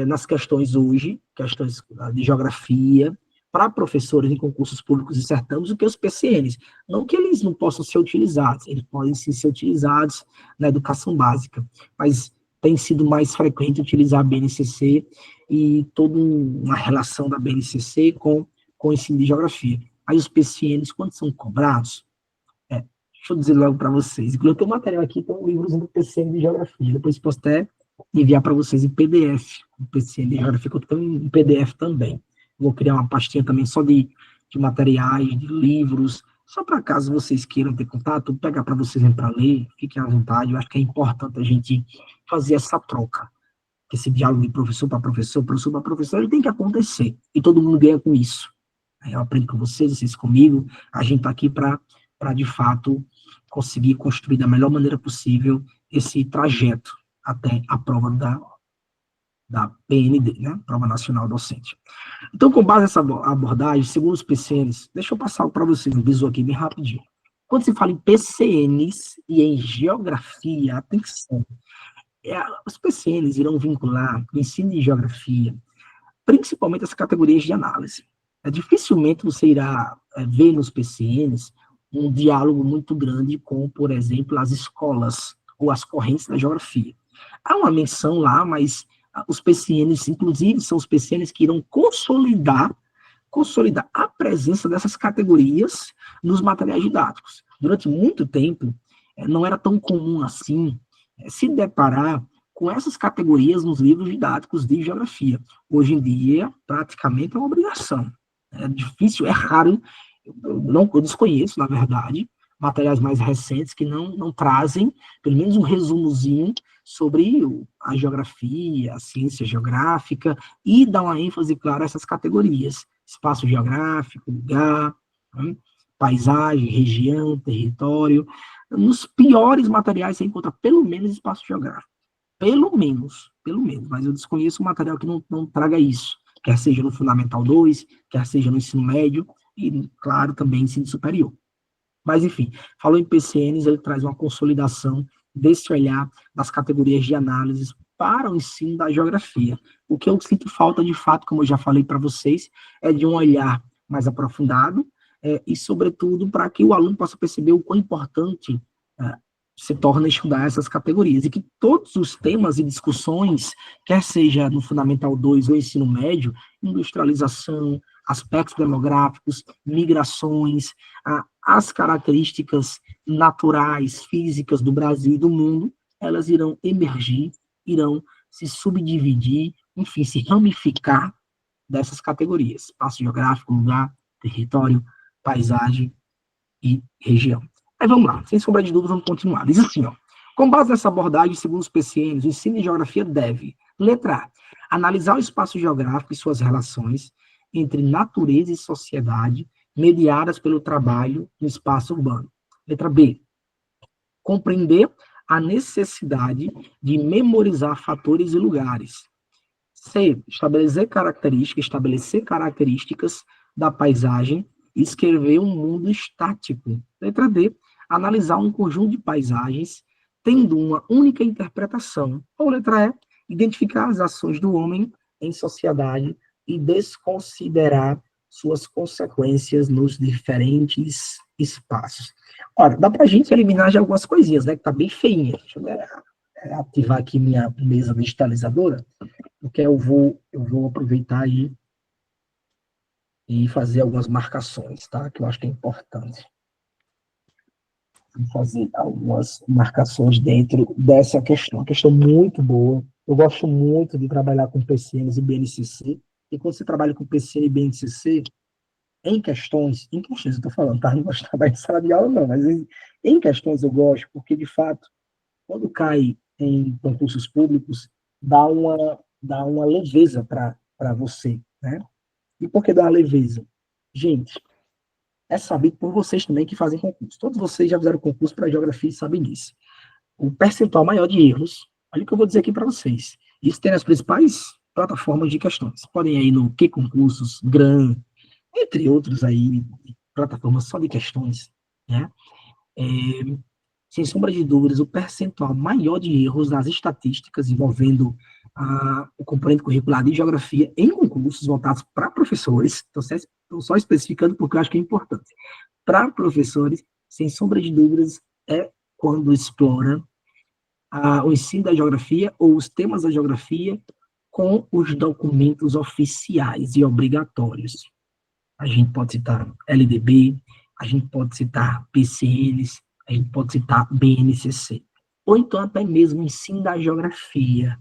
nas questões hoje, questões de geografia, para professores em concursos públicos e certames, do que os PCNs. Não que eles não possam ser utilizados, eles podem sim ser utilizados na educação básica, mas tem sido mais frequente utilizar a BNCC e toda uma relação da BNCC com o ensino de geografia. Aí os PCNs, quando são cobrados, deixa eu dizer logo para vocês, inclusive eu tenho um material aqui, tem um livrozinho do PCN de geografia, depois posso até enviar para vocês em PDF, o PCN de geografia, que eu tenho em PDF também. Vou criar uma pastinha também só de materiais, de livros, só para caso vocês queiram ter contato, pegar para vocês para ler, fiquem à vontade, eu acho que é importante a gente fazer essa troca, esse diálogo de professor para professor para professor, ele tem que acontecer, e todo mundo ganha com isso. Eu aprendo com vocês comigo, a gente está aqui para, de fato, conseguir construir da melhor maneira possível esse trajeto até a prova da PND, né? Prova Nacional Docente. Então, com base nessa abordagem, segundo os PCNs, deixa eu passar para vocês um bisu aqui bem rapidinho. Quando se fala em PCNs e em geografia, atenção, os PCNs irão vincular o ensino de geografia, principalmente as categorias de análise. Dificilmente você irá ver nos PCNs um diálogo muito grande com, por exemplo, as escolas ou as correntes da geografia. Há uma menção lá, mas os PCNs, inclusive, são os PCNs que irão consolidar a presença dessas categorias nos materiais didáticos. Durante muito tempo, não era tão comum assim se deparar com essas categorias nos livros didáticos de geografia. Hoje em dia, praticamente é uma obrigação. É difícil, é raro, eu desconheço, na verdade, materiais mais recentes que não trazem, pelo menos um resumozinho sobre a geografia, a ciência geográfica, e dá uma ênfase clara a essas categorias. Espaço geográfico, lugar, né? Paisagem, região, território. Nos piores materiais você encontra pelo menos espaço geográfico. Pelo menos, mas eu desconheço um material que não traga isso, quer seja no Fundamental 2, quer seja no ensino médio, e, claro, também ensino superior. Mas, enfim, falou em PCNs, ele traz uma consolidação desse olhar das categorias de análises para o ensino da geografia. O que eu sinto falta, de fato, como eu já falei para vocês, é de um olhar mais aprofundado e, sobretudo, para que o aluno possa perceber o quão importante se torna estudar essas categorias, e que todos os temas e discussões, quer seja no Fundamental 2 ou ensino médio, industrialização, aspectos demográficos, migrações, as características naturais, físicas do Brasil e do mundo, elas irão emergir, irão se subdividir, enfim, se ramificar dessas categorias: espaço geográfico, lugar, território, paisagem e região. Aí vamos lá, sem sombra de dúvidas, vamos continuar. Diz assim, ó: com base nessa abordagem, segundo os PCNs, o ensino de geografia deve, letra A, analisar o espaço geográfico e suas relações entre natureza e sociedade, mediadas pelo trabalho no espaço urbano. Letra B, compreender a necessidade de memorizar fatores e lugares. C, estabelecer características da paisagem e escrever um mundo estático. Letra D, analisar um conjunto de paisagens tendo uma única interpretação. Ou letra E, identificar as ações do homem em sociedade e desconsiderar suas consequências nos diferentes espaços. Ora, dá para a gente eliminar já algumas coisinhas, né, que tá bem feinha. Deixa eu ativar aqui minha mesa digitalizadora, porque eu vou aproveitar e fazer algumas marcações, tá? Que eu acho que é importante. Vou fazer algumas marcações dentro dessa questão. Uma questão muito boa. Eu gosto muito de trabalhar com PCNs e BNCC. E quando você trabalha com PCN e BNCC, em questões eu estou falando, tá? Não gosto de trabalhar em sala de aula, não, mas em questões eu gosto, porque, de fato, quando cai em concursos públicos, dá uma leveza para você, né? E por que dá uma leveza? Gente, é sabido por vocês também que fazem concurso. Todos vocês já fizeram concurso para geografia e sabem disso. O percentual maior de erros, olha o que eu vou dizer aqui para vocês. Isso tem nas principais plataformas de questões. Podem ir no Que Concursos, GRAM, entre outros aí, plataformas só de questões, né? É, sem sombra de dúvidas, o percentual maior de erros nas estatísticas envolvendo o componente curricular de geografia em concursos voltados para professores, estou só especificando porque eu acho que é importante, para professores, sem sombra de dúvidas, é quando explora o ensino da geografia ou os temas da geografia com os documentos oficiais e obrigatórios. A gente pode citar LDB, a gente pode citar PCNs, a gente pode citar BNCC. Ou então até mesmo o ensino da geografia,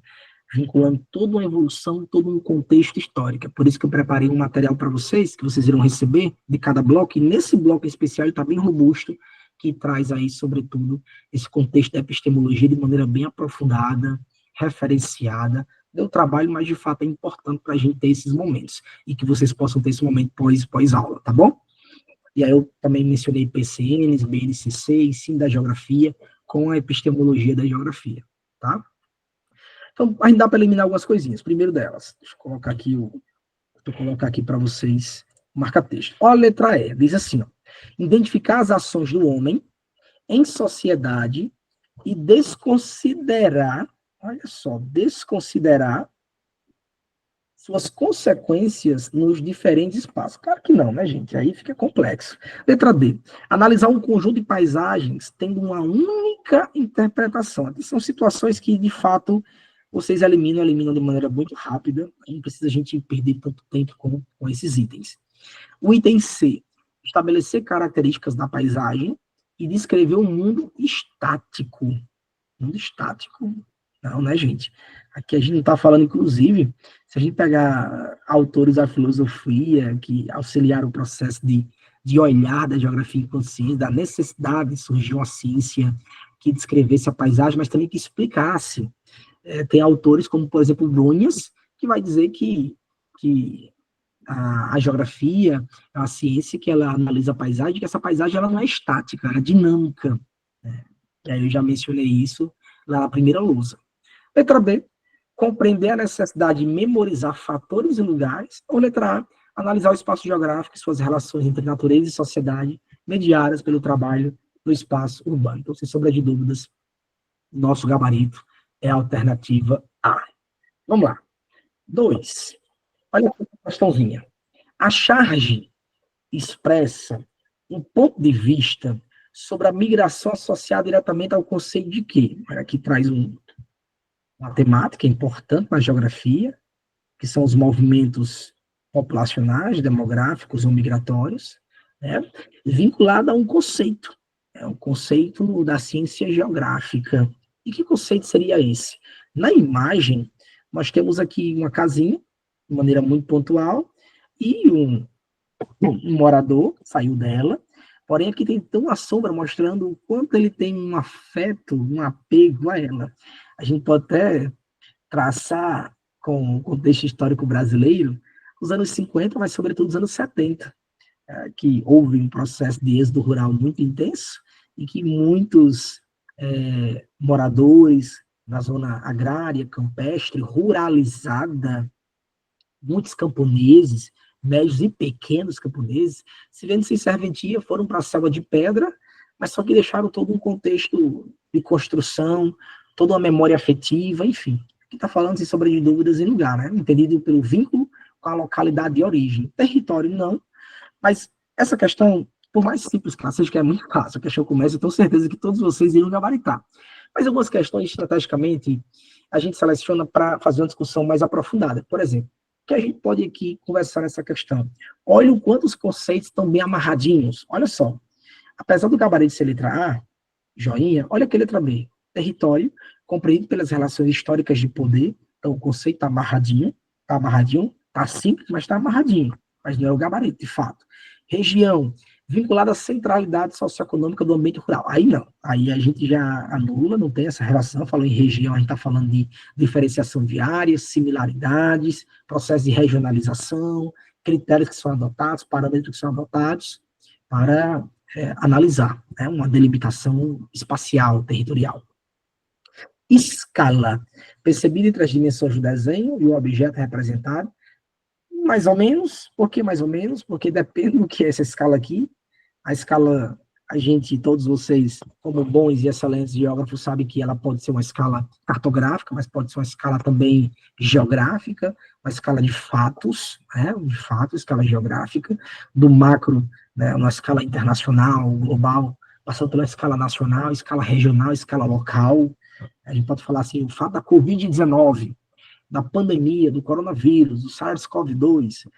vinculando toda uma evolução, todo um contexto histórico. Por isso que eu preparei um material para vocês, que vocês irão receber de cada bloco, e nesse bloco especial ele está bem robusto, que traz aí, sobretudo, esse contexto da epistemologia de maneira bem aprofundada, referenciada. Deu trabalho, mas de fato é importante para a gente ter esses momentos, e que vocês possam ter esse momento pós-aula, tá bom? E aí eu também mencionei PCNs, BNCC, ensino da geografia, com a epistemologia da geografia, tá? Então, a gente dá para eliminar algumas coisinhas. Primeiro delas, deixa eu colocar aqui para vocês o marca-texto. Olha a letra E, diz assim, ó, identificar as ações do homem em sociedade e desconsiderar, olha só, desconsiderar suas consequências nos diferentes espaços. Claro que não, né, gente? Aí fica complexo. Letra D. Analisar um conjunto de paisagens tendo uma única interpretação. Aqui são situações que, de fato, vocês eliminam de maneira muito rápida. Não precisa a gente perder tanto tempo com esses itens. O item C. Estabelecer características da paisagem e descrever um mundo estático. Mundo estático. Não, né, gente? Aqui a gente não está falando, inclusive, se a gente pegar autores da filosofia que auxiliaram o processo de olhar da geografia enquanto ciência, da necessidade de surgir uma ciência que descrevesse a paisagem, mas também que explicasse. Tem autores como, por exemplo, Brunhas, que vai dizer que a geografia é uma ciência que ela analisa a paisagem, que essa paisagem ela não é estática, ela é dinâmica. Né? E aí eu já mencionei isso lá na primeira lousa. Letra B, compreender a necessidade de memorizar fatores e lugares. Ou letra A, analisar o espaço geográfico e suas relações entre natureza e sociedade, mediadas pelo trabalho no espaço urbano. Então, sem sombra de dúvidas, nosso gabarito é a alternativa A. Vamos lá. 2. Olha a questãozinha. A charge expressa um ponto de vista sobre a migração associada diretamente ao conceito de quê? Aqui traz uma temática importante na geografia, que são os movimentos populacionais, demográficos ou migratórios, né, vinculada a um conceito, o conceito da ciência geográfica. E que conceito seria esse? Na imagem, nós temos aqui uma casinha, de maneira muito pontual, e um morador saiu dela, porém aqui tem uma sombra mostrando o quanto ele tem um afeto, um apego a ela. A gente pode até traçar com o contexto histórico brasileiro, os anos 50, mas sobretudo os anos 70, que houve um processo de êxodo rural muito intenso e que muitos moradores na zona agrária, campestre, ruralizada, muitos camponeses, médios e pequenos camponeses, se vendo sem serventia, foram para a selva de pedra, mas só que deixaram todo um contexto de construção, toda uma memória afetiva, enfim. Aqui está falando, sem sombra de dúvidas, em lugar, né? Entendido pelo vínculo com a localidade de origem. Território, não. Mas essa questão, por mais simples que ela seja, que é muito fácil, a questão começa, eu tenho certeza que todos vocês irão gabaritar. Mas algumas questões, estrategicamente, a gente seleciona para fazer uma discussão mais aprofundada. Por exemplo, o que a gente pode aqui conversar nessa questão? Olha o quanto os conceitos estão bem amarradinhos. Olha só. Apesar do gabarito ser letra A, joinha, olha aqui a letra B. Território, compreendido pelas relações históricas de poder. Então, o conceito está amarradinho, está simples, mas está amarradinho. Mas não é o gabarito, de fato. Região, vinculada à centralidade socioeconômica do ambiente rural. Aí não. Aí a gente já anula, não tem essa relação. Falou em região, a gente está falando de diferenciação de áreas, similaridades, processo de regionalização, critérios que são adotados, parâmetros que são adotados. para analisar, né, uma delimitação espacial, territorial. Escala, percebida entre as dimensões do desenho e o objeto representado, mais ou menos. Por que mais ou menos? Porque depende do que é essa escala aqui. A escala, a gente, todos vocês, como bons e excelentes geógrafos, sabem que ela pode ser uma escala cartográfica, mas pode ser uma escala também geográfica, uma escala de fatos, né, de fato, escala geográfica, do macro, né, uma escala internacional, global, passando pela escala nacional, escala regional, escala local. A gente pode falar assim, o fato da Covid-19, da pandemia, do coronavírus, do SARS-CoV-2,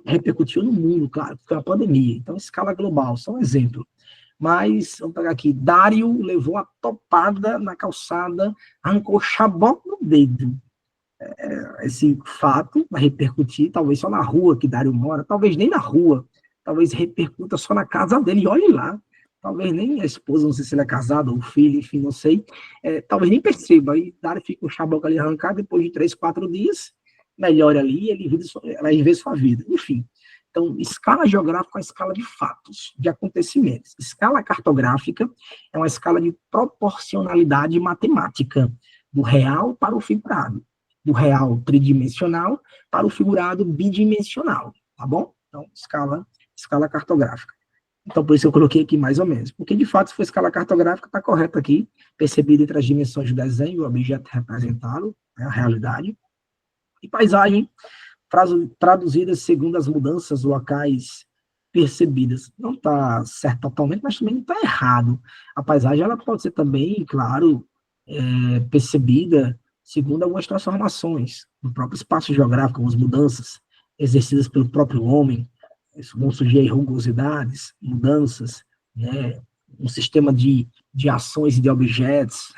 repercutiu no mundo, claro, foi uma pandemia. Então, escala global, só um exemplo. Mas, vamos pegar aqui, Dário levou a topada na calçada, arrancou chabó no dedo. Esse fato vai repercutir, talvez só na rua que Dário mora, talvez nem na rua, talvez repercuta só na casa dele, e olhe lá. Talvez nem a esposa, não sei se ele é casado ou filho, enfim, não sei. Talvez nem perceba. Aí Dário fica com o chaboca ali arrancado, depois de 3, 4 dias, melhora ali, ele vai viver sua vida. Enfim. Então, escala geográfica é uma escala de fatos, de acontecimentos. Escala cartográfica é uma escala de proporcionalidade matemática, do real para o figurado, do real tridimensional para o figurado bidimensional, tá bom? Então, escala cartográfica. Então, por isso eu coloquei aqui mais ou menos. Porque, de fato, se for escala cartográfica, está correto aqui, percebido entre as dimensões do desenho, o objeto representado, né, a realidade. E paisagem, traduzida segundo as mudanças locais percebidas. Não está certo totalmente, mas também não está errado. A paisagem ela pode ser também, claro, percebida segundo algumas transformações no próprio espaço geográfico, algumas mudanças exercidas pelo próprio homem. Isso vão surgir aí rugosidades, mudanças, né? Um sistema de ações e de objetos,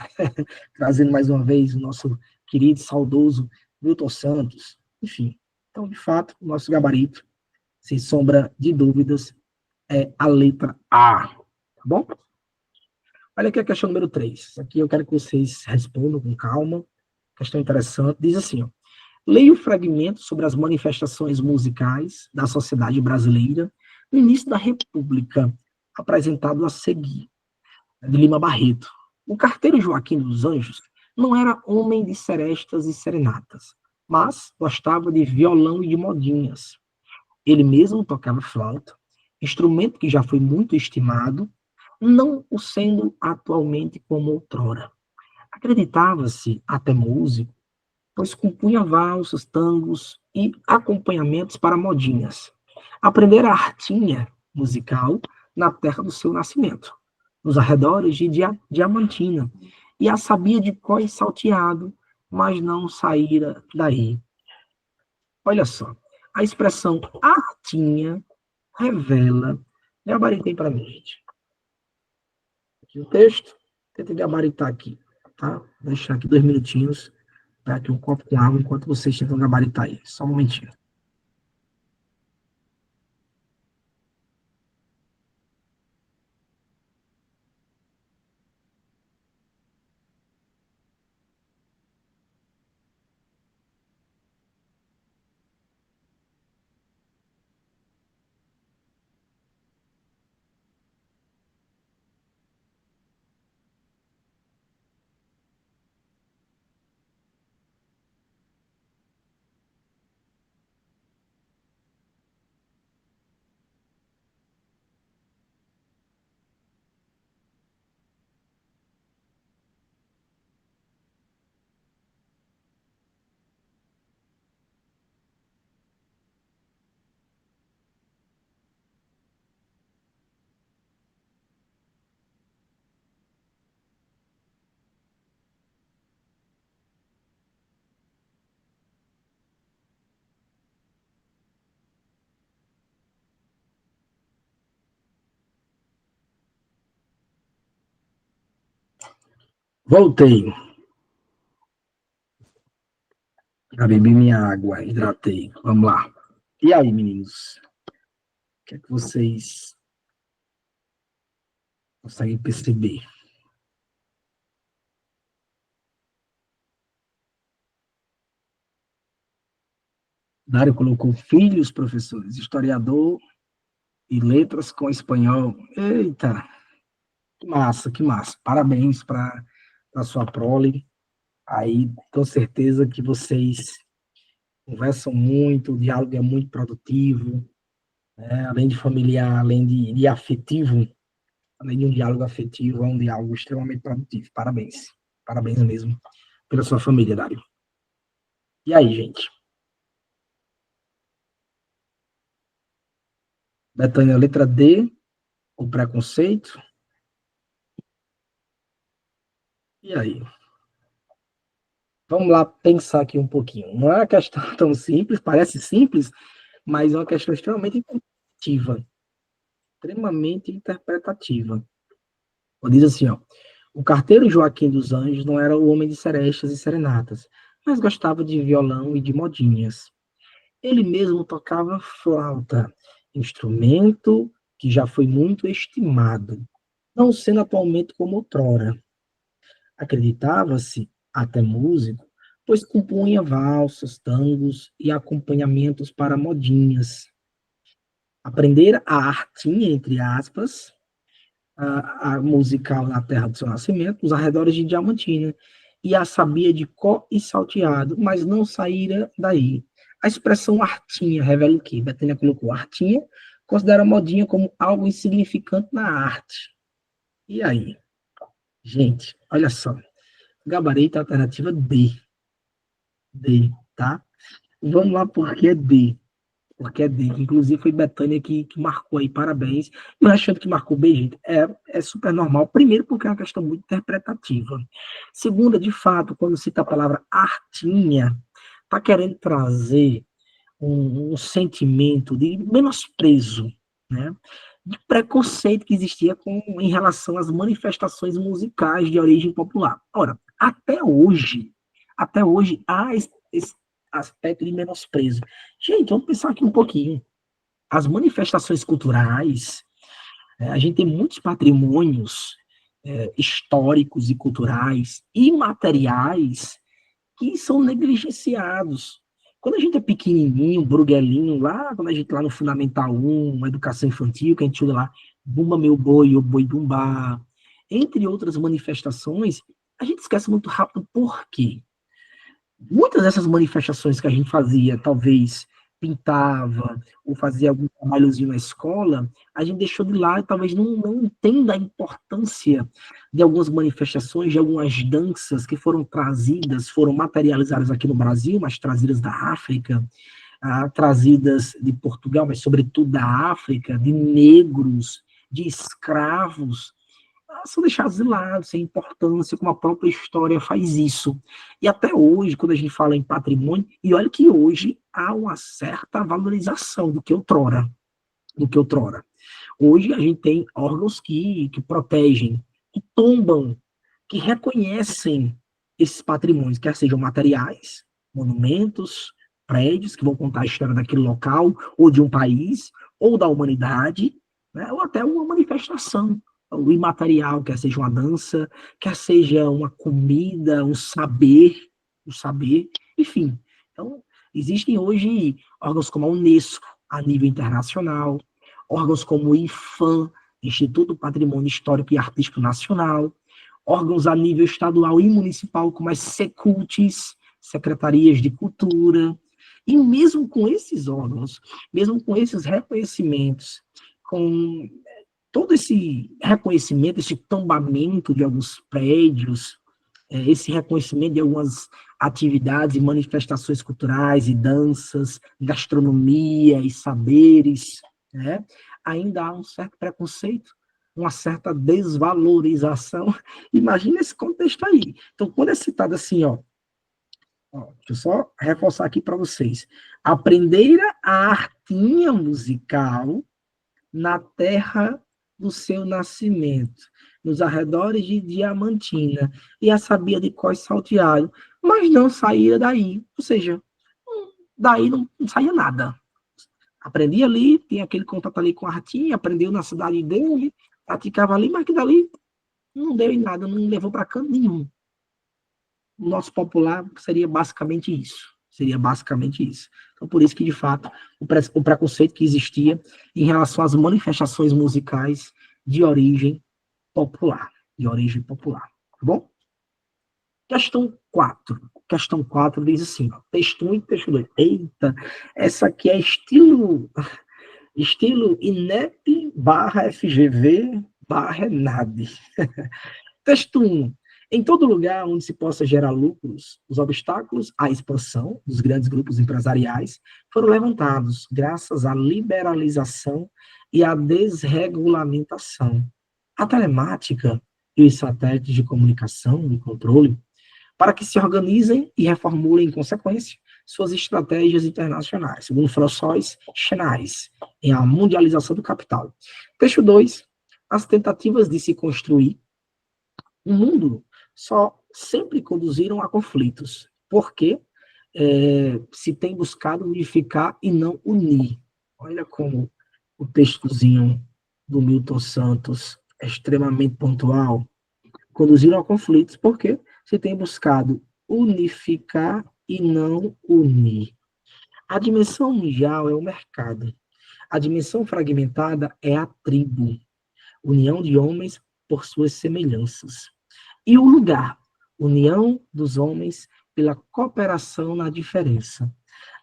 trazendo mais uma vez o nosso querido, saudoso Milton Santos. Enfim, então, de fato, o nosso gabarito, sem sombra de dúvidas, é a letra A. Tá bom? Olha aqui a questão número 3. Aqui eu quero que vocês respondam com calma. Questão interessante. Diz assim, ó. Leia o fragmento sobre as manifestações musicais da sociedade brasileira no início da República, apresentado a seguir, de Lima Barreto. O carteiro Joaquim dos Anjos não era homem de serestas e serenatas, mas gostava de violão e de modinhas. Ele mesmo tocava flauta, instrumento que já foi muito estimado, não o sendo atualmente como outrora. Acreditava-se até músico, pois compunha valsas, tangos e acompanhamentos para modinhas. Aprendera a artinha musical na terra do seu nascimento, nos arredores de Diamantina, e a sabia de có e salteado, mas não saíra daí. Olha só, a expressão artinha revela. Gabaritei para mim, gente. Aqui o texto, tenta gabaritar aqui, tá? Vou deixar aqui 2 minutinhos. Tá aqui um copo com água enquanto vocês tentam gabaritar aí. Só um momentinho. Voltei. Já bebi minha água, hidratei. Vamos lá. E aí, meninos? O que é que vocês conseguem perceber? Dário colocou filhos, professores, historiador. e letras com espanhol. Eita, que massa, que massa. Parabéns para a sua prole. Aí, com certeza que vocês conversam muito, o diálogo é muito produtivo, né? Além de familiar, além de afetivo, além de um diálogo afetivo, é um diálogo extremamente produtivo. Parabéns. Parabéns mesmo pela sua família, Dário. E aí, gente? Betânia, letra D, o preconceito. E aí? Vamos lá pensar aqui um pouquinho. Não é uma questão tão simples, parece simples, mas é uma questão extremamente interpretativa. Extremamente interpretativa. Diz assim, ó. O carteiro Joaquim dos Anjos não era o homem de serestas e serenatas, mas gostava de violão e de modinhas. Ele mesmo tocava flauta, instrumento que já foi muito estimado, não sendo atualmente como outrora. Acreditava-se até músico, pois compunha valsas, tangos e acompanhamentos para modinhas. Aprendera a artinha, entre aspas, a musical na terra do seu nascimento, nos arredores de Diamantina, e a sabia de có e salteado, mas não saíra daí. A expressão artinha revela o quê? Betânia colocou artinha, considera a modinha como algo insignificante na arte. E aí? Gente, olha só. Gabarito alternativa D. D, tá? Vamos lá porque é D. Porque é D. Inclusive foi Betânia que marcou aí, parabéns. Eu achando que marcou bem, gente. É super normal. Primeiro, porque é uma questão muito interpretativa. Segunda, de fato, quando cita a palavra artinha, está querendo trazer um sentimento de menosprezo, né? De preconceito que existia em relação às manifestações musicais de origem popular. Ora, até hoje há esse aspecto de menosprezo. Gente, vamos pensar aqui um pouquinho. As manifestações culturais, a gente tem muitos patrimônios históricos e culturais e materiais que são negligenciados. Quando a gente é pequenininho, bruguelinho, lá, quando a gente lá no Fundamental 1, educação infantil, que a gente estuda lá, Bumba Meu Boi, o Boi Bumbá, entre outras manifestações, a gente esquece muito rápido por quê? Muitas dessas manifestações que a gente fazia, talvez pintava ou fazia algum trabalhozinho na escola, a gente deixou de lado e talvez não entenda a importância de algumas manifestações, de algumas danças que foram trazidas, foram materializadas aqui no Brasil, mas trazidas da África, trazidas de Portugal, mas sobretudo da África, de negros, de escravos, são deixados de lado, sem importância, como a própria história faz isso. E até hoje, quando a gente fala em patrimônio, e olha que hoje há uma certa valorização do que outrora. Hoje a gente tem órgãos que protegem, que tombam, que reconhecem esses patrimônios, quer sejam materiais, monumentos, prédios que vão contar a história daquele local, ou de um país, ou da humanidade, né, ou até uma manifestação, o imaterial, quer seja uma dança, quer seja uma comida, um saber, enfim. Então, existem hoje órgãos como a Unesco, a nível internacional, órgãos como o IFAM, Instituto do Patrimônio Histórico e Artístico Nacional, órgãos a nível estadual e municipal, como as SECULTs, Secretarias de Cultura, e mesmo com esses órgãos, mesmo com esses reconhecimentos, com todo esse reconhecimento, esse tombamento de alguns prédios, esse reconhecimento de algumas atividades e manifestações culturais e danças, gastronomia e saberes, né? Ainda há um certo preconceito, uma certa desvalorização. Imagina esse contexto aí. Então, quando é citado assim, deixa eu só reforçar aqui para vocês. Aprender a artinha musical na terra do seu nascimento, nos arredores de Diamantina, e a sabia de cós salteado, mas não saía daí. Ou seja, daí não saía nada. Aprendi ali, tinha aquele contato ali com a artinha, aprendeu na cidade dele, praticava ali, mas que dali não deu em nada, não levou para canto nenhum. O nosso popular seria basicamente isso, Seria basicamente isso. Então, por isso que, de fato, o preconceito que existia em relação às manifestações musicais de origem popular. De origem popular. Tá bom? Questão 4. Questão 4 diz assim, ó, texto 1 e texto 2. Eita, essa aqui é estilo INEP barra FGV barra ENAD. Texto 1. Em todo lugar onde se possa gerar lucros, os obstáculos à expansão dos grandes grupos empresariais foram levantados graças à liberalização e à desregulamentação. A telemática e os satélites de comunicação e controle para que se organizem e reformulem, em consequência, suas estratégias internacionais, segundo François Chenais, em A Mundialização do Capital. Texto 2. As tentativas de se construir um mundo só sempre conduziram a conflitos, porque se tem buscado unificar e não unir. Olha como o textozinho do Milton Santos é extremamente pontual. Conduziram a conflitos porque se tem buscado unificar e não unir. A dimensão mundial é o mercado. A dimensão fragmentada é a tribo, união de homens por suas semelhanças. E o lugar, união dos homens pela cooperação na diferença.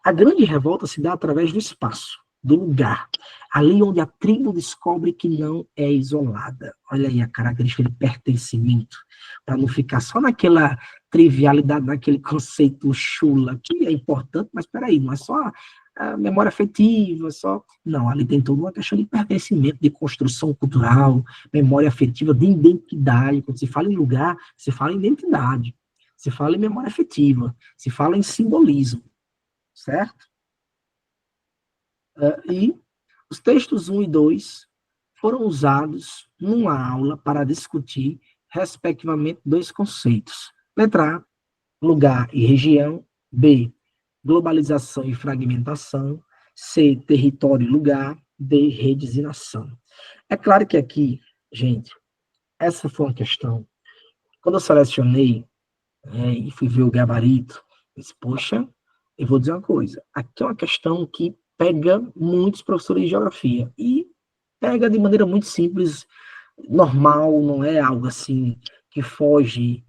A grande revolta se dá através do espaço, do lugar, ali onde a tribo descobre que não é isolada. Olha aí a característica de pertencimento, para não ficar só naquela trivialidade, naquele conceito chula, que é importante, mas espera aí, não é só a memória afetiva, só... Não, ali tem toda uma questão de pertencimento, de construção cultural, memória afetiva, de identidade. Quando se fala em lugar, se fala em identidade, se fala em memória afetiva, se fala em simbolismo, certo? E os textos 1 e 2 foram usados numa aula para discutir, respectivamente, dois conceitos. Letra A, lugar e região. B, globalização e fragmentação. C, território e lugar. D, redes e nação. É claro que aqui, gente, essa foi uma questão. Quando eu selecionei e fui ver o gabarito, eu disse, poxa, eu vou dizer uma coisa. Aqui é uma questão que pega muitos professores de geografia. E pega de maneira muito simples, normal, não é algo assim que foge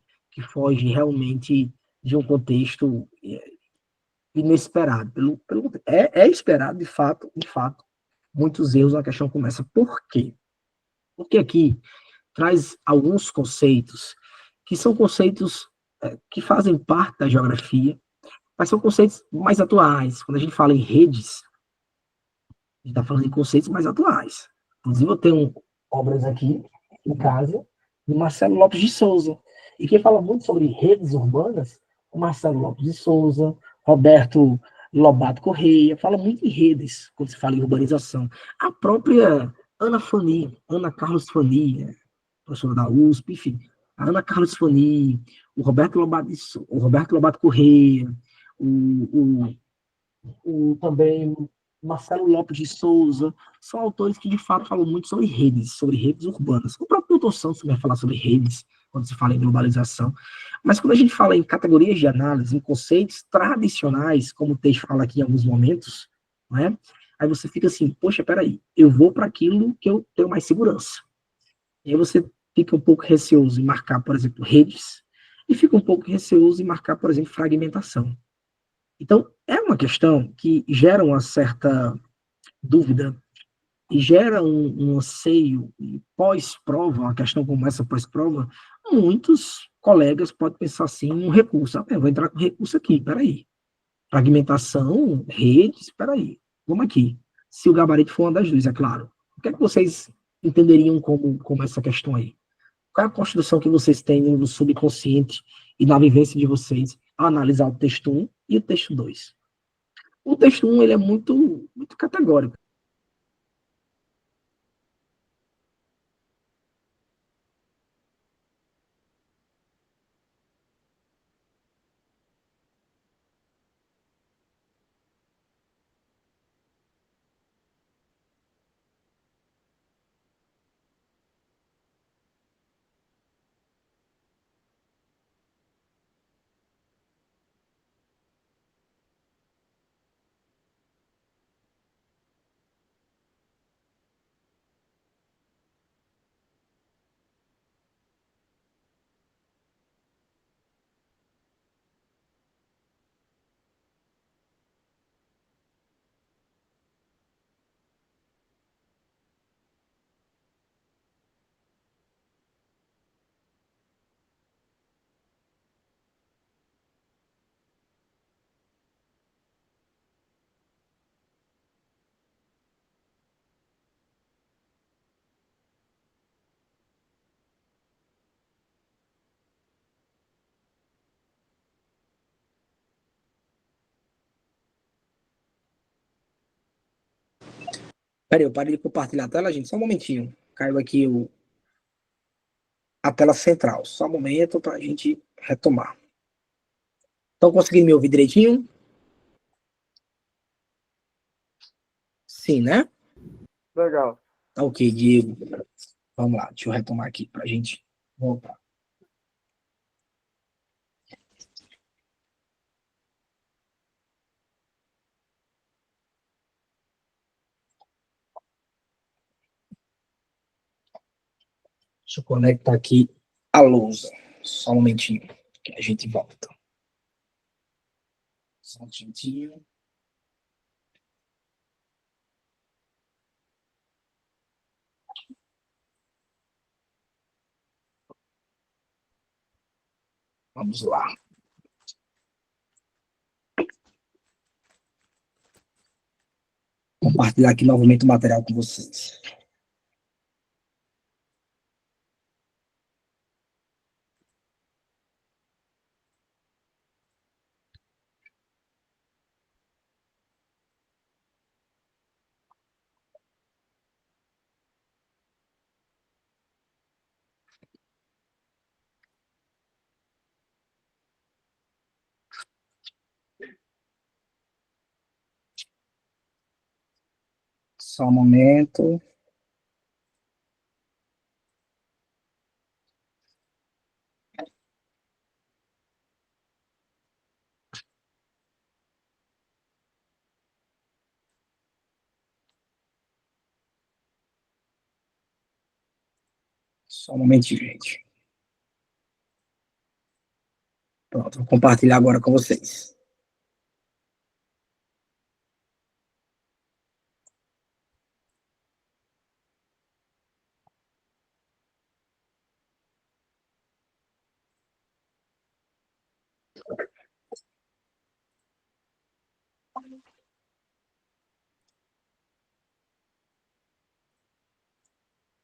realmente de um contexto inesperado. É esperado, de fato, muitos erros na questão começa. Por quê? Porque aqui traz alguns conceitos que são conceitos que fazem parte da geografia, mas são conceitos mais atuais. Quando a gente fala em redes, a gente está falando em conceitos mais atuais. Inclusive, eu tenho obras aqui em casa de Marcelo Lopes de Souza. E quem fala muito sobre redes urbanas, o Marcelo Lopes de Souza, Roberto Lobato Correia, fala muito em redes, quando se fala em urbanização. A própria Ana Carlos Fani, professora da USP, enfim, a Ana Carlos Fani, o Roberto Lobato Correia, o, também Marcelo Lopes de Souza, são autores que de fato falam muito sobre redes urbanas. O próprio Milton Santos vai falar sobre redes, quando se fala em globalização. Mas quando a gente fala em categorias de análise, em conceitos tradicionais, como o texto fala aqui em alguns momentos, né? Aí você fica assim, poxa, peraí, eu vou para aquilo que eu tenho mais segurança. E aí você fica um pouco receoso em marcar, por exemplo, redes, e fica um pouco receoso em marcar, por exemplo, fragmentação. Então, é uma questão que gera uma certa dúvida e gera um anseio, e pós-prova, uma questão como essa pós-prova, muitos colegas podem pensar assim, um recurso, eu vou entrar com recurso aqui, peraí, fragmentação, redes, peraí, vamos aqui, se o gabarito for uma das duas, é claro. O que é que vocês entenderiam como essa questão aí? Qual é a construção que vocês têm no subconsciente e na vivência de vocês ao analisar o texto 1 e o texto 2? O texto 1 ele é muito categórico. Peraí, eu parei de compartilhar a tela, gente, só um momentinho. Caiu aqui a tela central. Só um momento para a gente retomar. Estão conseguindo me ouvir direitinho? Sim, né? Legal. Tá ok, Diego. Vamos lá, deixa eu retomar aqui para a gente voltar. Deixa eu conectar aqui a lousa. Só um momentinho, que a gente volta. Só um momentinho. Vamos lá. Compartilhar aqui novamente o material com vocês. Só um momento. Só um momentinho, gente. Pronto, vou compartilhar agora com vocês.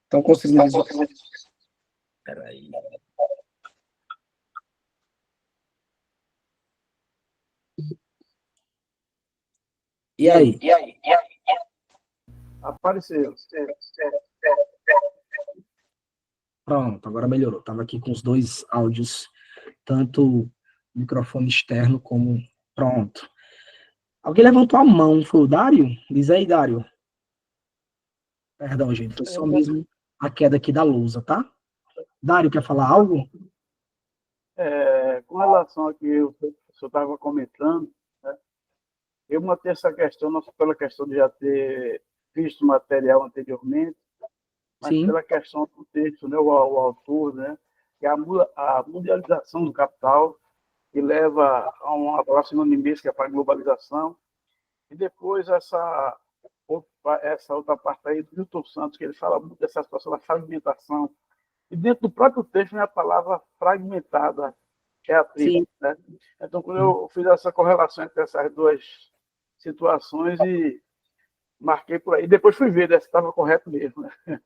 Estão conseguindo. Peraí. E aí? Apareceu. Pronto, agora melhorou. Estava aqui com os dois áudios, tanto microfone externo como pronto. Alguém levantou a mão, foi o Dário? Diz aí, Dário. Perdão, gente, foi só mesmo a queda aqui da lousa, tá? Dário, quer falar algo? Com relação ao que o professor estava comentando, né, eu mantenho essa questão, não só pela questão de já ter visto o material anteriormente, mas Sim. pela questão do texto, né, o autor, né, que é a mundialização do capital, que leva a uma próxima que é para a globalização, e depois essa outra parte aí do Milton Santos, que ele fala muito dessa situação da fragmentação, e dentro do próprio texto, né, a palavra fragmentada é a tríade, né? Então, quando eu fiz essa correlação entre essas duas situações e marquei por aí, depois fui ver, né, se estava correto mesmo, né?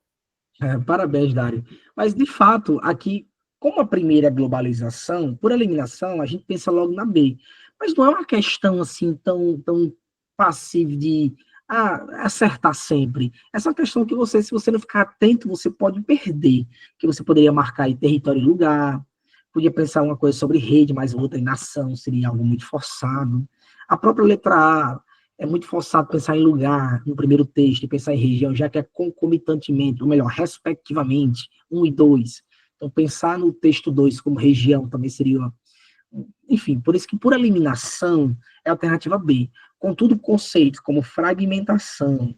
Parabéns, Dário. Mas, de fato, aqui, como a primeira é globalização, por eliminação, a gente pensa logo na B. Mas não é uma questão assim tão passiva de acertar sempre. Essa questão que você, se você não ficar atento, você pode perder. Que você poderia marcar aí território e lugar, podia pensar uma coisa sobre rede, mas outra em nação, seria algo muito forçado. A própria letra A, é muito forçado pensar em lugar no primeiro texto e pensar em região, já que é concomitantemente, ou melhor, respectivamente, 1 e 2. Então, pensar no texto 2 como região também seria. Enfim, por isso que por eliminação é a alternativa B. Contudo, conceitos como fragmentação,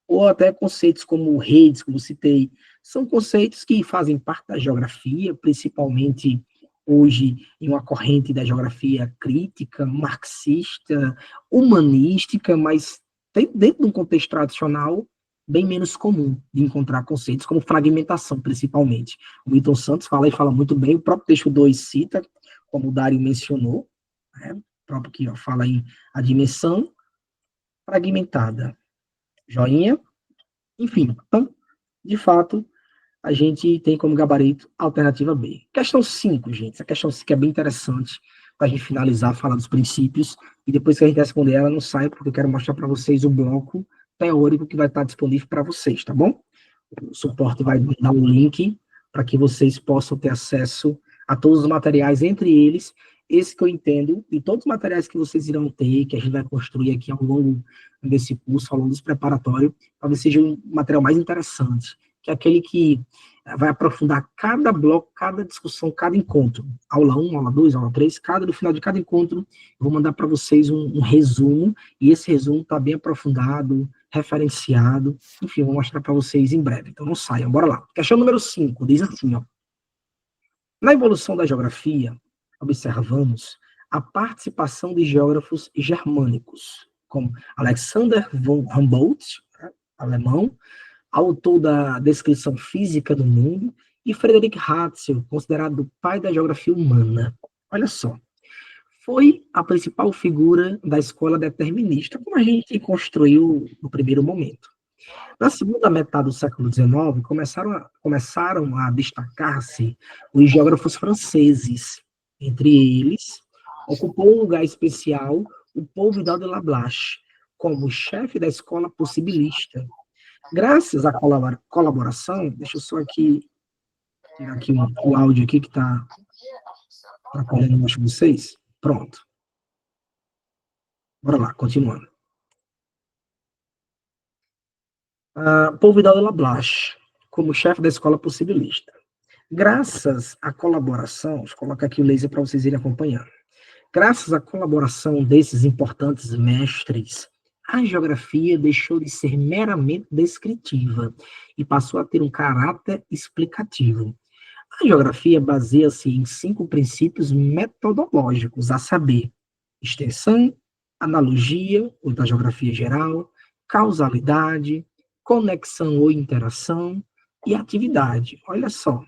ou até conceitos como redes, como citei, são conceitos que fazem parte da geografia, principalmente hoje em uma corrente da geografia crítica, marxista, humanística, mas dentro de um contexto tradicional bem menos comum de encontrar conceitos como fragmentação, principalmente. O Milton Santos fala e fala muito bem, o próprio texto 2 cita, como o Dário mencionou, né, o próprio que fala em a dimensão fragmentada. Joinha? Enfim, então, de fato, a gente tem como gabarito a alternativa B. Questão 5, gente. Essa questão 5 é bem interessante para a gente finalizar, falar dos princípios, e depois que a gente responder ela, não sai, porque eu quero mostrar para vocês o bloco teórico que vai estar disponível para vocês, tá bom? O suporte vai dar um link para que vocês possam ter acesso a todos os materiais, entre eles, esse que eu entendo, e todos os materiais que vocês irão ter, que a gente vai construir aqui ao longo desse curso, ao longo desse preparatório, talvez seja um material mais interessante, que é aquele que vai aprofundar cada bloco, cada discussão, cada encontro. Aula 1, aula 2, aula 3, no final de cada encontro, eu vou mandar para vocês um resumo, e esse resumo está bem aprofundado, referenciado, enfim, eu vou mostrar para vocês em breve, então não saiam, bora lá. Questão número 5, diz assim, ó. Na evolução da geografia, observamos a participação de geógrafos germânicos, como Alexander von Humboldt, alemão, autor da descrição física do mundo, e Friedrich Ratzel, considerado o pai da geografia humana. Olha só, foi a principal figura da escola determinista, como a gente construiu no primeiro momento. Na segunda metade do século XIX, começaram a destacar-se os geógrafos franceses. Entre eles, ocupou um lugar especial o Paul Vidal de Lablache, como chefe da escola possibilista. Graças à colaboração, deixa eu só aqui tirar aqui o áudio aqui que está atrapalhando mais vocês. Pronto. Bora lá, continuando. Paul Vidal de Lablache, como chefe da escola possibilista. Graças à colaboração, deixa eu colocar aqui o laser para vocês irem acompanhando. Graças à colaboração desses importantes mestres, a geografia deixou de ser meramente descritiva e passou a ter um caráter explicativo. A geografia baseia-se em 5 princípios metodológicos, a saber, extensão, analogia, ou da geografia geral, causalidade, conexão ou interação e atividade. Olha só,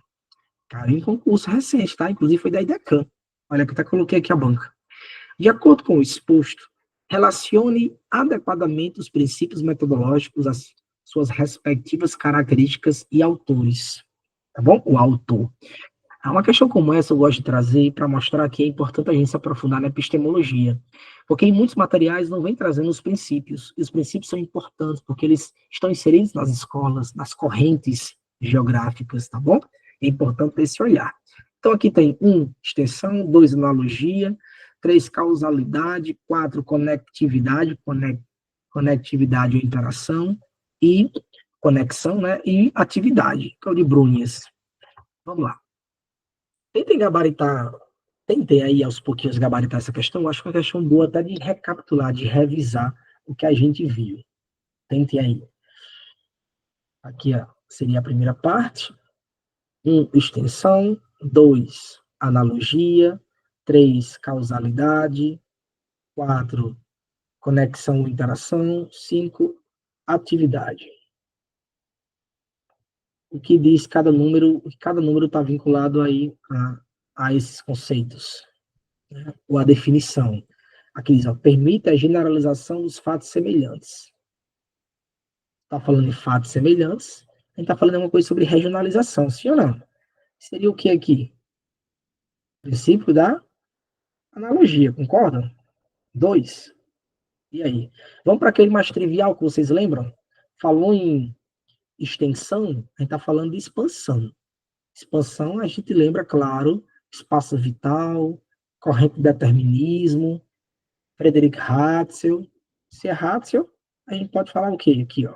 caiu em concurso recente, tá? Inclusive foi da IDECAM. Olha que eu até coloquei aqui a banca. De acordo com o exposto, relacione adequadamente os princípios metodológicos às suas respectivas características e autores. Tá bom? O autor. Uma questão como essa eu gosto de trazer para mostrar que é importante a gente se aprofundar na epistemologia, porque em muitos materiais não vem trazendo os princípios, e os princípios são importantes porque eles estão inseridos nas escolas, nas correntes geográficas, tá bom? É importante ter esse olhar. Então aqui tem 1, extensão, 2, analogia, 3, causalidade, 4, conectividade, conectividade ou interação, e conexão, né, e atividade, que é o de Brunias. Vamos lá. Tentem aí aos pouquinhos gabaritar essa questão. Eu acho que é uma questão boa até de recapitular, de revisar o que a gente viu. Tentem aí. Aqui ó, seria a primeira parte. 1, extensão. 2, analogia. 3, causalidade. 4, conexão e interação. 5, atividade. O que diz cada número está vinculado aí a esses conceitos, né? Ou a definição. Aqui diz, ó, permite a generalização dos fatos semelhantes. Está falando de fatos semelhantes, a gente está falando de uma coisa sobre regionalização, sim ou não? Seria o que aqui? Princípio da analogia, concordam? 2. E aí? Vamos para aquele mais trivial que vocês lembram? Falou em extensão, a gente está falando de expansão. Expansão, a gente lembra, claro, espaço vital, corrente de determinismo, Friedrich Ratzel. Se é Ratzel, a gente pode falar o quê aqui, ó?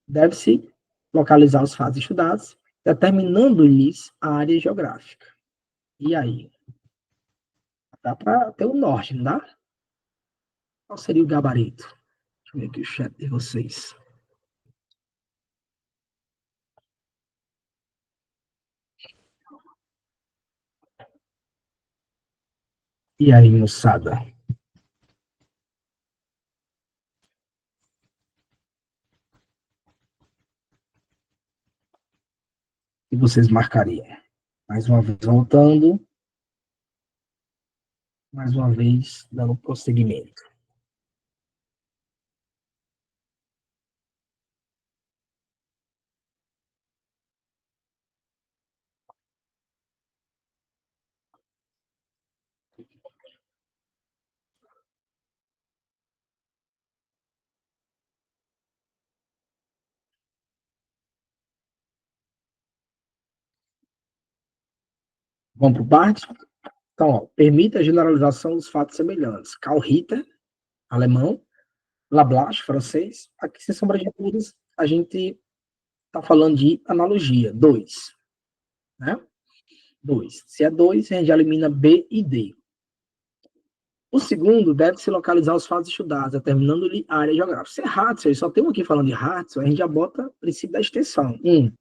Deve-se localizar os fatos estudados, determinando-lhes a área geográfica. E aí? Dá para ter o norte, não dá? Qual seria o gabarito? Deixa eu ver aqui o chat de vocês. E aí, moçada? E vocês marcariam? Mais uma vez voltando. Mais uma vez dando prosseguimento. Vamos por parte? Então, ó, permite a generalização dos fatos semelhantes. Karl Ritter, alemão, Lablache, francês. Aqui, sem sombra de dúvidas, a gente está falando de analogia. 2. Né? 2. Se é 2, a gente elimina B e D. O segundo deve se localizar os fatos estudados, determinando-lhe a área geográfica. Se é Hartzell, só tem um aqui falando de Hartzell, a gente já bota o princípio da extensão. 1.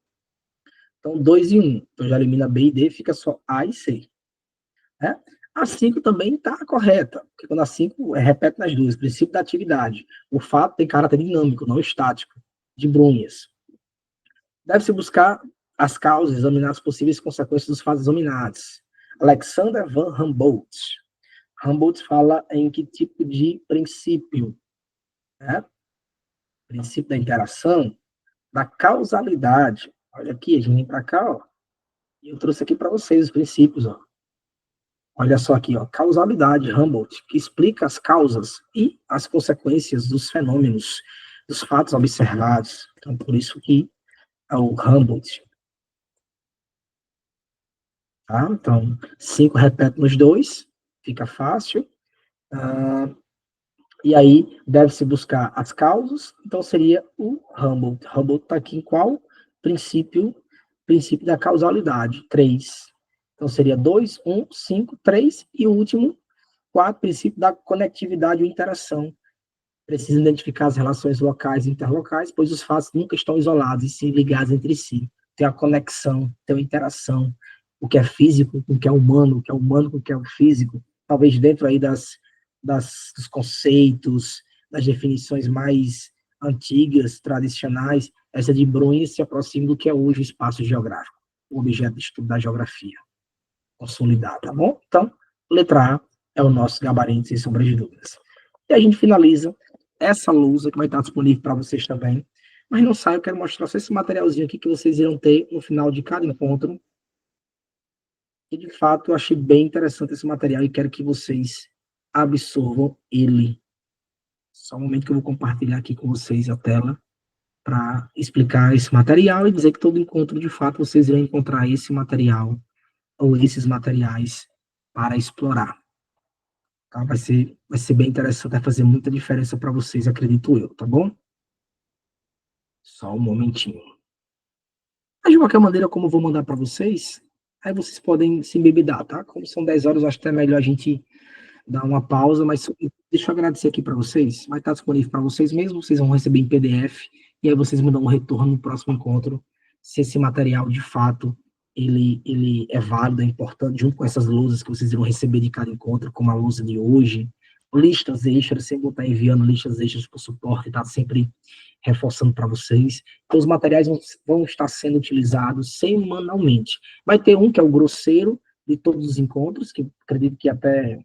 Então, 2 e 1. Então, já elimina B e D, fica só A e C. Né? A 5 também está correta, porque quando a 5 repete nas duas, princípio da atividade. O fato tem caráter dinâmico, não estático, de Brunhes. Deve-se buscar as causas, examinar as possíveis consequências dos fatos examinados. Alexander van Humboldt. Humboldt fala em que tipo de princípio? Né? Princípio da interação, da causalidade. Olha aqui, a gente vem para cá, ó, e eu trouxe aqui para vocês os princípios, ó. Olha só aqui, ó, causalidade, Humboldt, que explica as causas e as consequências dos fenômenos, dos fatos observados. Então, por isso que é o Humboldt. Tá? Então, 5 repete nos 2, fica fácil. E aí, deve-se buscar as causas, então seria o Humboldt. Humboldt está aqui em qual? Princípio da causalidade, 3. Então, seria 2, 1, 5, 3, e o último, 4, princípio da conectividade ou interação. Precisa identificar as relações locais e interlocais, pois os fatos nunca estão isolados e sim ligados entre si. Tem a conexão, tem a interação, o que é físico com o que é humano com o que é o físico, talvez dentro aí dos conceitos, das definições mais antigas, tradicionais, essa de Brunhes se aproxima do que é hoje o espaço geográfico, o objeto de estudo da geografia consolidado, tá bom? Então, letra A é o nosso gabarito, sem sombra de dúvidas. E a gente finaliza essa lousa que vai estar disponível para vocês também. Mas não sai, eu quero mostrar só esse materialzinho aqui que vocês irão ter no final de cada encontro. E, de fato, eu achei bem interessante esse material e quero que vocês absorvam ele. Só um momento que eu vou compartilhar aqui com vocês a tela para explicar esse material e dizer que todo encontro, de fato, vocês irão encontrar esse material ou esses materiais para explorar. Tá? Vai ser bem interessante, vai fazer muita diferença para vocês, acredito eu, tá bom? Só um momentinho. Mas, de qualquer maneira, como eu vou mandar para vocês, aí vocês podem se embebedar, tá? Como são 10 horas, eu acho que é melhor a gente dar uma pausa, mas deixa eu agradecer aqui para vocês. Vai estar disponível para vocês mesmo, vocês vão receber em PDF, e aí vocês me dão um retorno no próximo encontro, se esse material, de fato, ele é válido, é importante, junto com essas lousas que vocês irão receber de cada encontro, como a lousa de hoje, listas extras, sempre vou estar enviando listas extras para o suporte, tá sempre reforçando para vocês. Então, os materiais vão estar sendo utilizados semanalmente. Vai ter um que é o grosseiro de todos os encontros, que acredito que até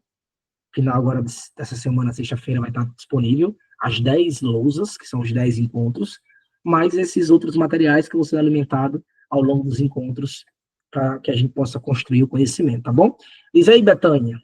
final agora dessa semana, sexta-feira, vai estar disponível, as 10 lousas, que são os 10 encontros, mais esses outros materiais que vão ser alimentados ao longo dos encontros, para que a gente possa construir o conhecimento, tá bom? Diz aí, Betânia.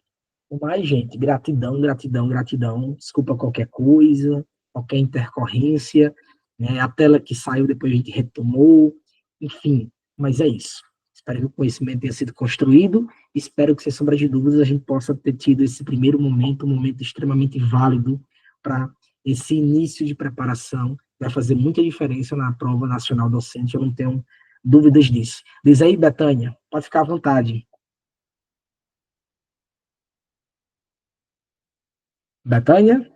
Mais, gente, gratidão, gratidão, gratidão. Desculpa qualquer coisa, qualquer intercorrência, né? A tela que saiu, depois a gente retomou, enfim, mas é isso. Espero que o conhecimento tenha sido construído, espero que, sem sombra de dúvidas, a gente possa ter tido esse primeiro momento, um momento extremamente válido para esse início de preparação, vai fazer muita diferença na prova nacional docente, eu não tenho dúvidas disso. Diz aí, Betânia, pode ficar à vontade. Betânia?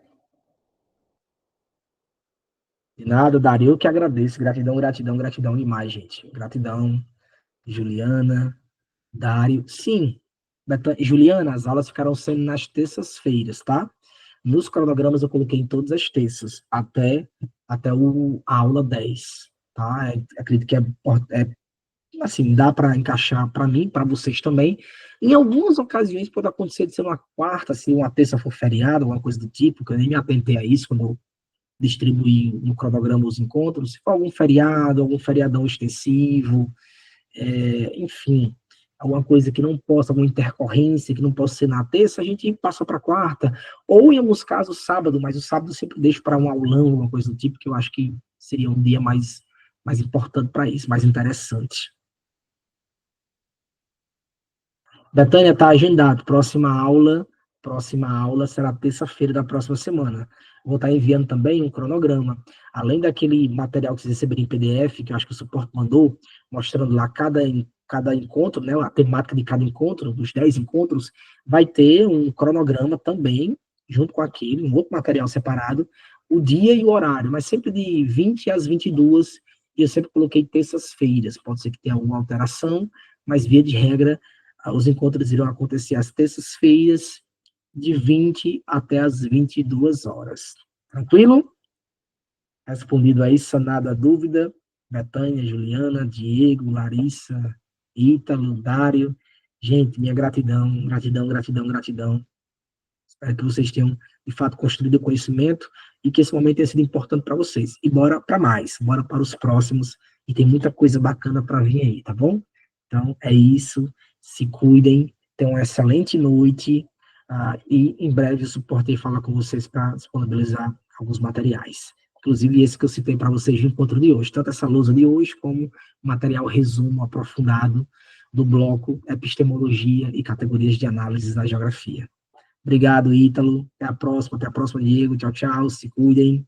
De nada, Dario, eu que agradeço. Gratidão, gratidão, gratidão demais, gente. Gratidão, Juliana, Dário. Sim, Juliana, as aulas ficarão sendo nas terças-feiras, tá? Nos cronogramas eu coloquei em todas as terças, até a aula 10, tá? Acredito que assim, dá para encaixar para mim, para vocês também. Em algumas ocasiões pode acontecer de ser uma quarta, se uma terça for feriado, alguma coisa do tipo, que eu nem me atentei a isso quando eu distribuir no cronograma os encontros, se for algum feriado, algum feriadão extensivo, enfim, alguma coisa que não possa, alguma intercorrência que não possa ser na terça, a gente passa para quarta, ou em alguns casos sábado, mas o sábado eu sempre deixo para um aulão, alguma coisa do tipo, que eu acho que seria um dia mais importante para isso, mais interessante. Betânia, está agendado. Próxima aula será terça-feira da próxima semana. Vou estar enviando também um cronograma. Além daquele material que vocês receberam em PDF, que eu acho que o suporte mandou, mostrando lá cada encontro, né, a temática de cada encontro, dos 10 encontros, vai ter um cronograma também, junto com aquele, um outro material separado, o dia e o horário, mas sempre de 20 às 22, e eu sempre coloquei terças-feiras. Pode ser que tenha alguma alteração, mas via de regra, os encontros irão acontecer às terças-feiras, de 20 até as 22 horas. Tranquilo? Respondido aí, sanada a dúvida. Betânia, Juliana, Diego, Larissa, Ítalo, Dário. Gente, minha gratidão, gratidão, gratidão, gratidão. Espero que vocês tenham, de fato, construído o conhecimento e que esse momento tenha sido importante para vocês. E bora para mais, bora para os próximos. E tem muita coisa bacana para vir aí, tá bom? Então, é isso. Se cuidem. Tenham uma excelente noite. E em breve o suporte fala com vocês para disponibilizar alguns materiais. Inclusive esse que eu citei para vocês no encontro de hoje. Tanto essa lousa de hoje, como o material resumo aprofundado do bloco Epistemologia e Categorias de Análise da Geografia. Obrigado, Ítalo. Até a próxima, Diego. Tchau, tchau. Se cuidem.